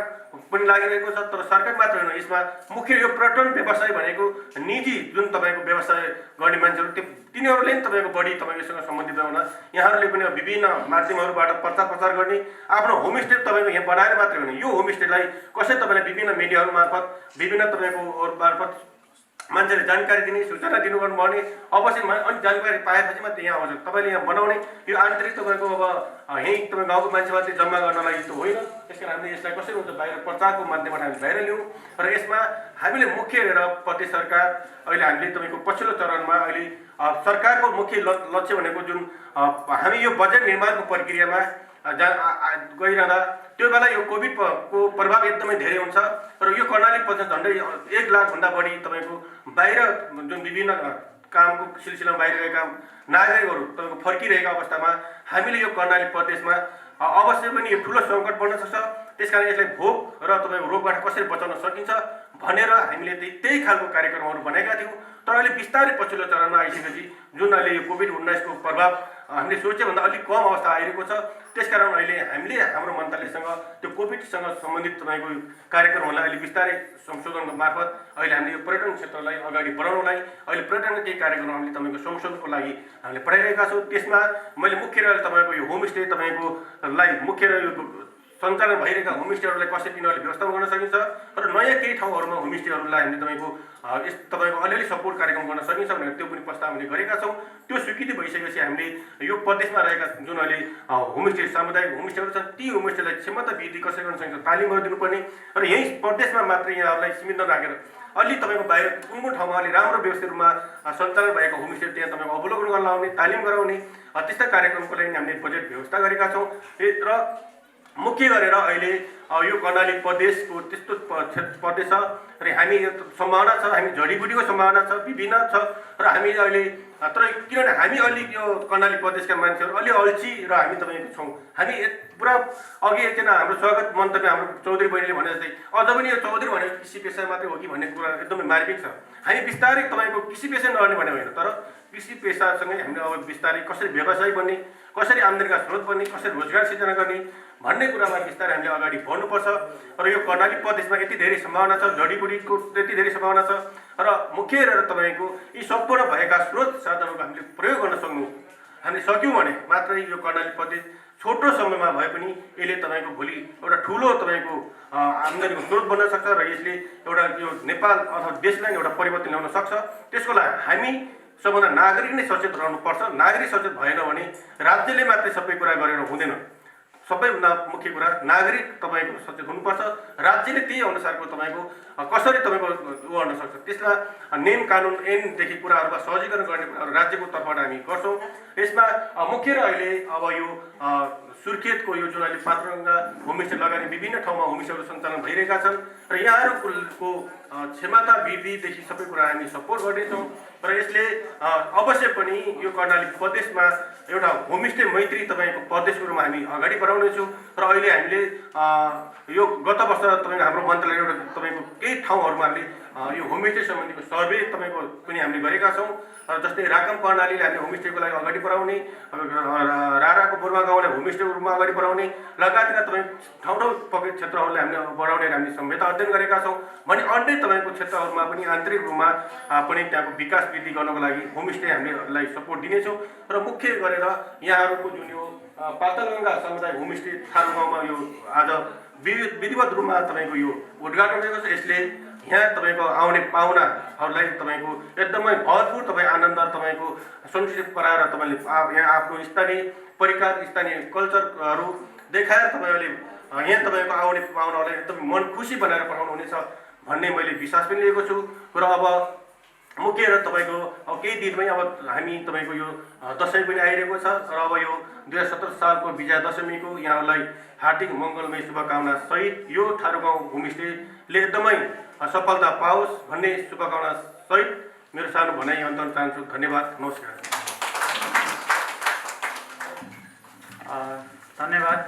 पनि लागिरहेको छ। तर सरकार मात्र होइन, यसमा मुख्य यो पर्यटन व्यवसाय भनेको निजी जुन तपाईँको व्यवसाय गर्ने मान्छेहरू तिनीहरूले पनि तपाईँको बढी तपाईँकोसँग सम्बन्धित बनाउन यहाँहरूले पनि विभिन्न माध्यमहरूबाट प्रचार गर्ने आफ्नो होमस्टे तपाईँको यहाँ बनाएर मात्रै होइन, यो होमस्टेलाई कसरी तपाईँलाई विभिन्न मिडियाहरू मार्फत विभिन्न तपाईँको मार्फत मान्छेले जानकारी दिने, सूचना दिनु गर्नुपर्ने अवश्य अनि जानकारी पाएपछि मात्रै यहाँ आउँछ। तपाईँले यहाँ बनाउने यो आन्तरिक तपाईँको अब यहीँ तपाईँ गाउँको मान्छे मात्रै जम्मा गर्नलाई त होइन। त्यस कारण हामीले यसलाई कसरी हुन्छ बाहिर प्रचारको माध्यमबाट हामी बाहिर ल्याउँ र यसमा हामीले मुख्य र प्रदेश सरकार अहिले हामीले तपाईँको पछिल्लो चरणमा अहिले सरकारको मुख्य लक्ष्य भनेको जुन हामी यो बजेट निर्माणको प्रक्रियामा गइरहँदा त्यो बेला यो कोभिडको प्रभाव एकदमै धेरै हुन्छ र यो कर्णाली प्रदेश झन्डै 1 लाखभन्दा बढी तपाईँको बाहिर जुन विभिन्न कामको सिलसिलामा बाहिर गएका नागरिकहरू तपाईँको फर्किरहेका अवस्थामा हामीले यो कर्णाली प्रदेशमा अवश्य पनि यो ठुलो सङ्कट पर्न सक्छ। त्यसकारण यसलाई भोग र तपाईँको रोगबाट कसरी बचाउन सकिन्छ भनेर हामीले त्यही खालको कार्यक्रमहरू बनाएका थियौँ। तर अहिले बिस्तारै पछिल्लो चरणमा आइसकेपछि जुन अहिले यो कोभिड-19को प्रभाव हामीले सोचेभन्दा अलिक कम अवस्था आइरहेको छ। त्यसकारण अहिले हामीले हाम्रो मन्त्रालयसँग त्यो कोभिडसँग सम्बन्धित तपाईँको कार्यक्रमहरूलाई अहिले बिस्तारै संशोधनको मार्फत अहिले हामीले यो पर्यटन क्षेत्रलाई अगाडि बढाउनलाई अहिले पर्यटनका केही कार्यक्रम हामीले तपाईँको संशोधनको लागि हामीले पठाइरहेका छौँ। त्यसमा मैले मुख्य तपाईँको यो होमस्टे तपाईँकोलाई मुख्य यो सञ्चालन भइरहेका होमस्टेहरूलाई कसरी तिनीहरूले व्यवस्थापन गर्न सकिन्छ र नयाँ केही ठाउँहरूमा होमस्टेहरूलाई हामीले तपाईँको अलिअलि सपोर्ट कार्यक्रम गर्न सकिन्छ भनेर त्यो पनि प्रस्ताव हामीले गरेका छौँ। त्यो स्वीकृति भइसकेपछि हामीले यो प्रदेशमा रहेका जुन अहिले होमस्टे सामुदायिक होमस्टेहरू छन् ती होमस्टेलाई क्षमता वृद्धि कसरी गर्न सकिन्छ तालिमहरू दिनुपर्ने र यहीँ प्रदेशमा मात्रै यहाँहरूलाई सीमित नराखेर अलि तपाईँको बाहिर कुन कुन ठाउँमा अलि राम्रो व्यवस्थित रूपमा सञ्चालन भएको होमस्टे त्यहाँ तपाईँको अवलोकन गर्न लाउने, तालिम गराउने त्यस्ता कार्यक्रमको लागि हामीले बजेट व्यवस्था गरेका छौँ। र मुख्य गरेर अहिले यो कर्णाली प्रदेशको त्यस्तो प्रदेश छ र हामी सम्भावना छ, हामी जडीबुटीको सम्भावना छ, विभिन्न छ र हामी अहिले तर किनभने हामी अलिक यो कर्णाली प्रदेशका मान्छेहरू अलि अल्छी र हामी तपाईँको छौँ। हामी पुरा अघि एकजना हाम्रो स्वागत मन्तव्य हाम्रो चौधरी बहिनीले भने जस्तै अझ पनि यो चौधरी भनेको कृषि पेसा मात्रै हो कि भन्ने कुरा एकदमै मार्मिक छ। हामी बिस्तारै तपाईँको कृषि पेसा नगर्ने भने होइन, तर कृषि पेसासँगै हामीले अब बिस्तारै कसरी व्यवसाय बन्ने, कसरी आम्दानीका स्रोत बन्ने, कसरी रोजगार सिर्जना गर्ने भन्ने कुरामा बिस्तारै हामीले अगाडि बढ्नुपर्छ। र यो कर्णाली प्रदेशमा यति धेरै सम्भावना छ, जडीबुटीको यति धेरै सम्भावना छ र मुख्य गरेर तपाईँको यी सम्पूर्ण भएका स्रोत साधनहरूको हामीले प्रयोग गर्न हामीले सक्यौँ भने मात्रै यो कर्णाली प्रदेश छोटो समयमा भए पनि यसले तपाईँको भोलि एउटा ठुलो तपाईँको आम्दानीको स्रोत बन्न सक्छ र यसले एउटा यो नेपाल अथवा देशलाई एउटा परिवर्तन ल्याउन सक्छ। त्यसको लागि हामी सबभन्दा नागरिक नै सचेत रहनुपर्छ। नागरिक सचेत भएन भने राज्यले मात्रै सबै कुरा गरेर हुँदैन। सबैभन्दा मुख्य कुरा नागरिक तपाईँको सचेत हुनुपर्छ। राज्यले त्यही अनुसारको तपाईँको कसरी तपाईँको गर्न सक्छ त्यसलाई नियम कानुन ऐनदेखि कुराहरूमा सहजीकरण गर्ने कुराहरू राज्यको तर्फबाट हामी गर्छौँ। यसमा मुख्य र अहिले अब यो सुर्खेतको यो जुन अहिले पात्रगङ्गा होमस्टे लगायत विभिन्न ठाउँमा होमस्टेहरू सञ्चालन भइरहेका छन् र यहाँहरूको क्षमता वृद्धिदेखि सबै कुरा हामी सपोर्ट गर्नेछौँ र यसले अवश्य पनि यो कर्णाली प्रदेशमा एउटा होमस्टे मैत्री तपाईँको प्रदेशको रूपमा हामी अगाडि बढाउनेछौँ र अहिले हामीले यो गत वर्ष तपाईँको हाम्रो मन्त्रालय एउटा तपाईँको केही ठाउँहरूमा हामीले यो होमस्टे सम्बन्धीको सर्वे तपाईँको पनि हामीले गरेका छौँ र जस्तै राकम कर्णालीले हामीले होमस्टेको लागि अगाडि बढाउने, राराको बुर्मा गाउँलाई होमस्टेको रूपमा अगाडि बढाउने लगायतका तपाईँ ठाउँ ठाउँ क्षेत्रहरूलाई हामीले बढाउने हामी संहिता अध्ययन गरेका छौँ भने अन्य तपाईँको क्षेत्रहरूमा पनि आन्तरिक रूपमा पनि त्यहाँको विकास वृद्धि गर्नको लागि होमस्टे हामीलाई सपोर्ट दिनेछौँ र मुख्य गरेर यहाँहरूको जुन यो पातलगङ्गा समुदाय होमस्टे थारू गाउँमा यो आज विधिवत रूपमा तपाईँको यो उद्घाटन गरेको छ। यसले यहाँ तपाईँको आउने पाहुनाहरूलाई तपाईँको एकदमै भरपूर तपाईँ आनन्द तपाईँको सुनिश्चित गराएर तपाईँले यहाँ आफ्नो स्थानीय परिकार स्थानीय कल्चरहरू देखाएर तपाईँहरूले यहाँ तपाईँको आउने पाहुनाहरूलाई एकदम मन खुसी बनाएर पठाउनु हुनेछ भन्ने मैले विश्वास पनि लिएको छु। र अब मुख्य तपाईँको अब केही दिनमै अब हामी तपाईँको यो दसैँ पनि आइरहेको छ र अब यो 2017 सालको विजया दशमीको यहाँहरूलाई हार्दिक मङ्गलमय शुभकामना सहित यो थारू गाउँ होमस्टेले एकदमै सफलता पाओस् भन्ने शुभकामना सहित मेरो सानो भनाइ अन्तर्न चाहन्छु। धन्यवाद, नमस्कार। धन्यवाद।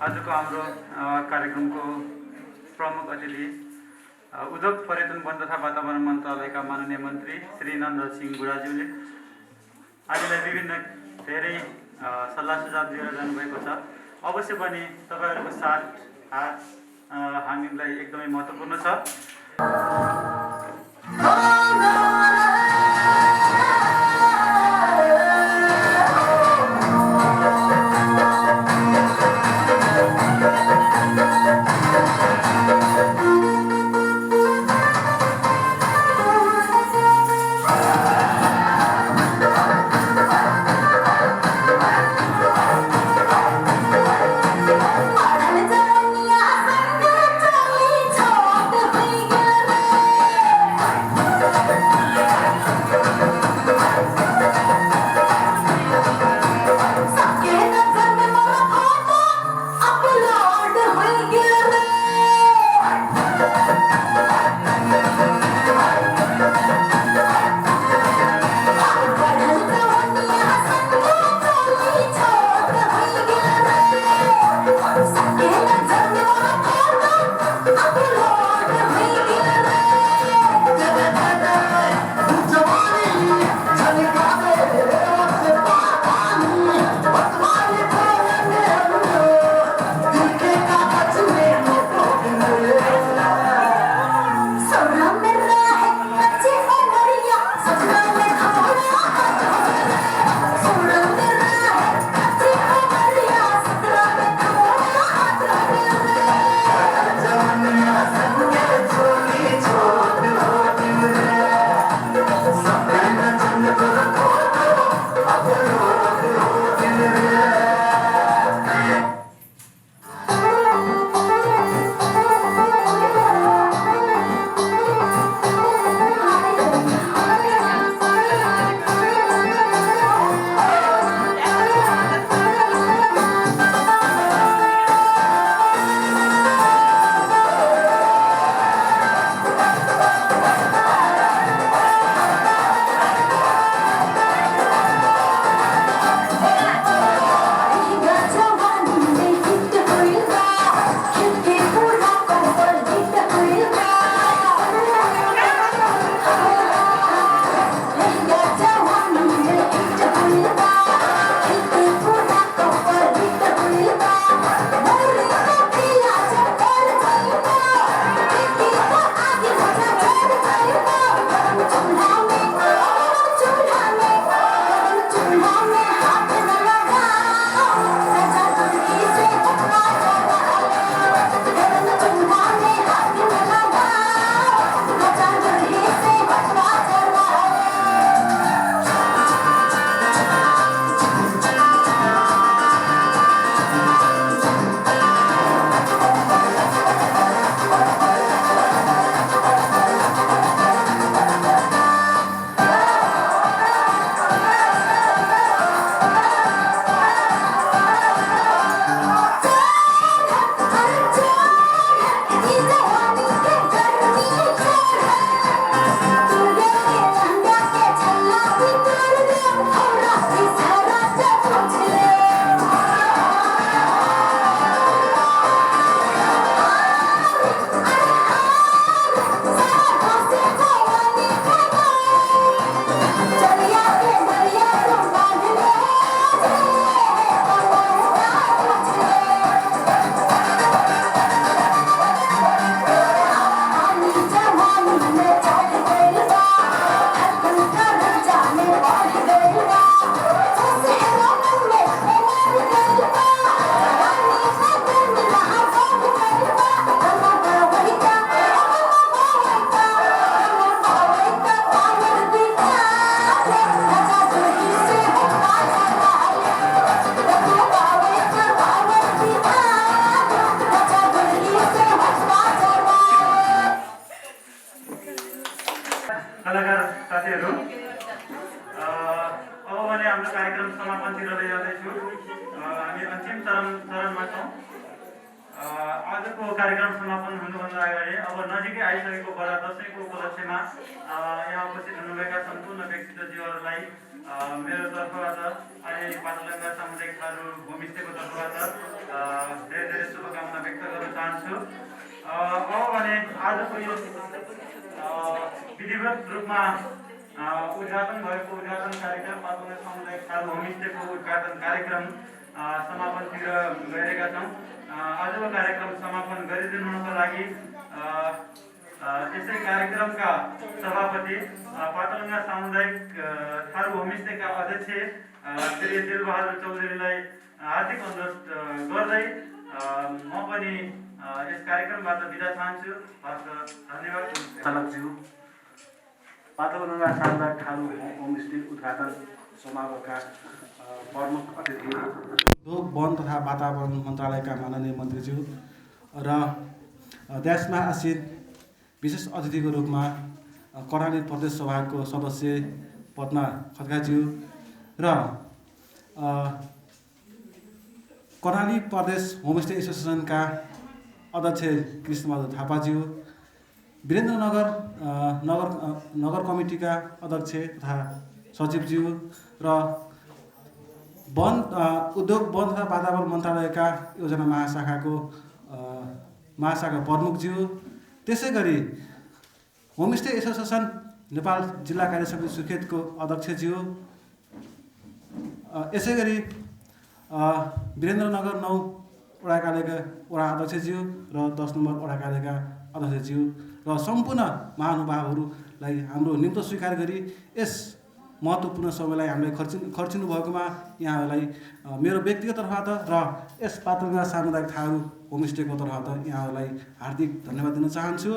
आजको हाम्रो कार्यक्रमको प्रमुख अतिथि उद्योग पर्यटन वन तथा वातावरण मन्त्रालयका माननीय मन्त्री श्री नन्द सिंह गुराज्यूले हामीलाई विभिन्न धेरै सल्लाह सुझाव दिएर जानुभएको छ। अवश्य पनि तपाईँहरूको साथ हात हामीलाई एकदमै महत्त्वपूर्ण छ। Yeah. आजको कार्यक्रम समापन हुनुभन्दा अगाडि अब नजिकै आइसकेको बडा दसैँको उपलक्ष्यमा यहाँ उपस्थित हुनुभएका सम्पूर्ण व्यक्तित्वज्यूहरूलाई मेरो तर्फबाट अनि पाटलगङ्गा सामुदायिक थारू होमस्टेको तर्फबाट धेरै धेरै शुभकामना व्यक्त गर्न चाहन्छु। अब भने आजको यो विधिवत रूपमा उद्घाटन भएको उद्घाटन कार्यक्रम पाटलगङ्गा सामुदायिक थारू होमस्टेको उद्घाटन कार्यक्रम समापनतिर गइरहेका छौँ। आजको कार्यक्रम समापन गरिदिनुको लागि यसै कार्यक्रमका सभापति पाटलगङ्गा सामुदायिक थारू होमस्टेका अध्यक्ष श्री दिलबहादुर चौधरीलाई हार्दिक अनुरोध गर्दै म पनि यस कार्यक्रमबाट बिदा चाहन्छु। धन्यवाद। चालकज्यू, पाटलगङ्गा सामुदायिक थारू होमस्टे उद्घाटन समारोहका प्रमुख अतिथि उद्योग वन तथा वातावरण मन्त्रालयका माननीय मन्त्रीज्यू र देशमा आसीन विशेष अतिथिको रूपमा कर्णाली प्रदेश सभाको सदस्य पद्मा खड्काज्यू र कर्णाली प्रदेश होमस्टे एसोसिएसनका अध्यक्ष कृष्णबहादुर थापाज्यू, वीरेन्द्रनगर नगर कमिटीका अध्यक्ष तथा सचिवज्यू र उद्योग वन तथा वातावरण मन्त्रालयका योजना महाशाखा प्रमुखज्यू, त्यसै गरी होमस्टे एसोसिएसन नेपाल जिल्ला कार्य समिति सुर्खेतको अध्यक्षज्यू, यसै गरी वीरेन्द्रनगर 9 वडा कार्यका वडा अध्यक्षज्यू र 10 नम्बर वडा कार्यका अध्यक्षज्यू र सम्पूर्ण महानुभावहरूलाई हाम्रो निम्तो स्वीकार गरी यस महत्त्वपूर्ण समयलाई हामीलाई खर्चिनु भएकोमा यहाँहरूलाई मेरो व्यक्तिगत तर्फबाट र यस पाटलगङ्गा सामुदायिक थारू होमस्टेको तर्फबाट यहाँहरूलाई हार्दिक धन्यवाद दिन चाहन्छु।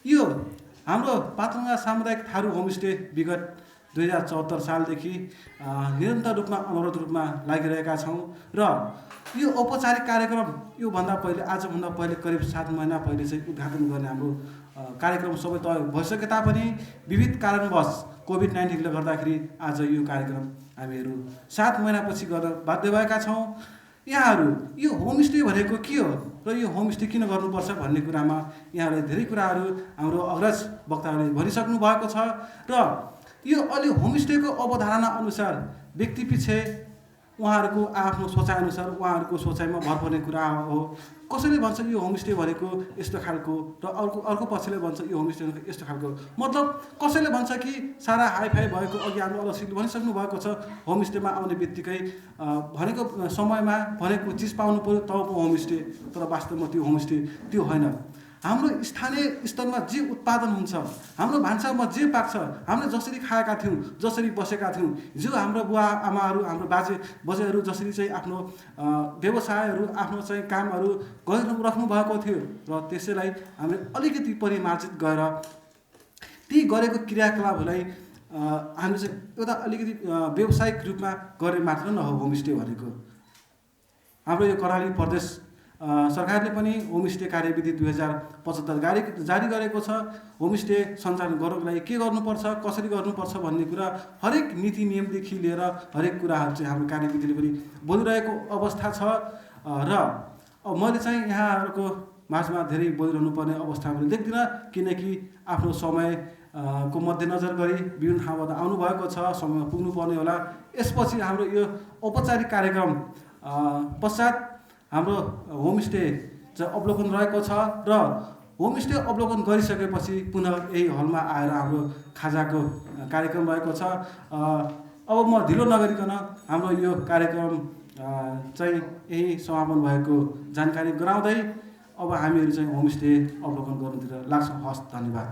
यो हाम्रो पाटलगङ्गा सामुदायिक थारू होमस्टे विगत 2074 सालदेखि निरन्तर रूपमा अनवरत रूपमा लागिरहेका छौँ र यो औपचारिक कार्यक्रम योभन्दा पहिले आजभन्दा पहिले करिब 7 महिना पहिले चाहिँ उद्घाटन गर्ने हाम्रो कार्यक्रम सबै तय भइसके तापनि विविध कारणवश कोभिड-19ले गर्दाखेरि आज यो कार्यक्रम हामीहरू 7 महिनापछि गर्न बाध्य भएका छौँ। यहाँहरू यो होमस्टे भनेको के हो र यो होमस्टे किन गर्नुपर्छ भन्ने कुरामा यहाँहरूले धेरै कुराहरू हाम्रो अग्रज वक्ताहरूले भनिसक्नु भएको छ र यो अलि होमस्टेको अवधारणा अनुसार व्यक्ति पछि उहाँहरूको आफ्नो सोचाइअनुसार उहाँहरूको सोचाइमा भर पर्ने कुरा हो। कसैले भन्छ यो होमस्टे भनेको यस्तो खालको र अर्को पक्षले भन्छ यो होमस्टे भनेको यस्तो खालको, मतलब कसैले भन्छ कि सारा हाइफाई भएको अघि हाम्रो अलसितले भनिसक्नु भएको छ होमस्टेमा आउने बित्तिकै भनेको समयमा भनेको चिज पाउनु पर्यो तब होमस्टे, तर वास्तवमा त्यो होमस्टे त्यो होइन। हाम्रो स्थानीय स्तरमा जे उत्पादन हुन्छ, हाम्रो भान्सामा जे पाक्छ, हामीले जसरी खाएका थियौँ, जसरी बसेका थियौँ, जो हाम्रो बुवा आमाहरू हाम्रो बजेहरू जसरी चाहिँ आफ्नो व्यवसायहरू आफ्नो चाहिँ कामहरू गरिराख्नु भएको थियो र त्यसैलाई हामीले अलिकति परिमार्जित गरेर ती गरेको क्रियाकलापहरूलाई हामीले चाहिँ एउटा अलिकति व्यावसायिक रूपमा गरे मात्र नहो होमस्टे भनेको। हाम्रो यो कर्णाली प्रदेश सरकारले पनि होमस्टे कार्यविधि 2075 जारी गरेको छ। होमस्टे सञ्चालन गर्नको लागि के गर्नुपर्छ, कसरी गर्नुपर्छ भन्ने कुरा हरेक नीति नियमदेखि लिएर हरेक कुराहरू चाहिँ हाम्रो कार्यविधिले पनि बोलिरहेको अवस्था छ र अब मैले चाहिँ यहाँहरूको माझमा धेरै बोलिरहनु पर्ने अवस्था मैले देख्दिनँ, किनकि आफ्नो समय को मध्यनजर गरी विभिन्न ठाउँबाट आउनुभएको छ, समयमा पुग्नुपर्ने होला। यसपछि हाम्रो यो औपचारिक कार्यक्रम पश्चात हाम्रो होमस्टे चाहिँ अवलोकन रहेको छ र होमस्टे अवलोकन गरिसकेपछि पुनः यही हलमा आएर हाम्रो खाजाको कार्यक्रम रहेको छ। अब म ढिलो नगरिकन हाम्रो यो कार्यक्रम चाहिँ यही समापन भएको जानकारी गराउँदै अब हामीहरू चाहिँ होमस्टे अवलोकन गर्नुतिर लाग्छौँ। हस्, धन्यवाद।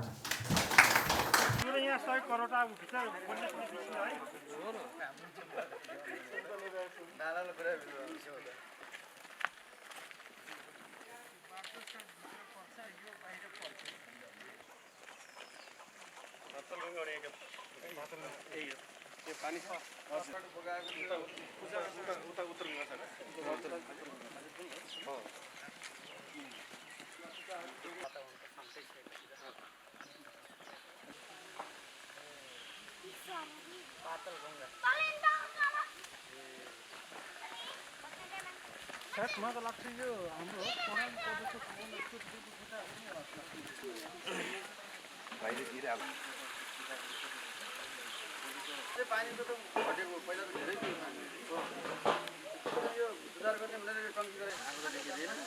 मलाई त लाग्छ यो हाम्रो पानीको त घटेको पहिला त धेरै थियो पानी यो सुधार गर्ने भनेर टङ्की गरेर आएको त देखिँदैन।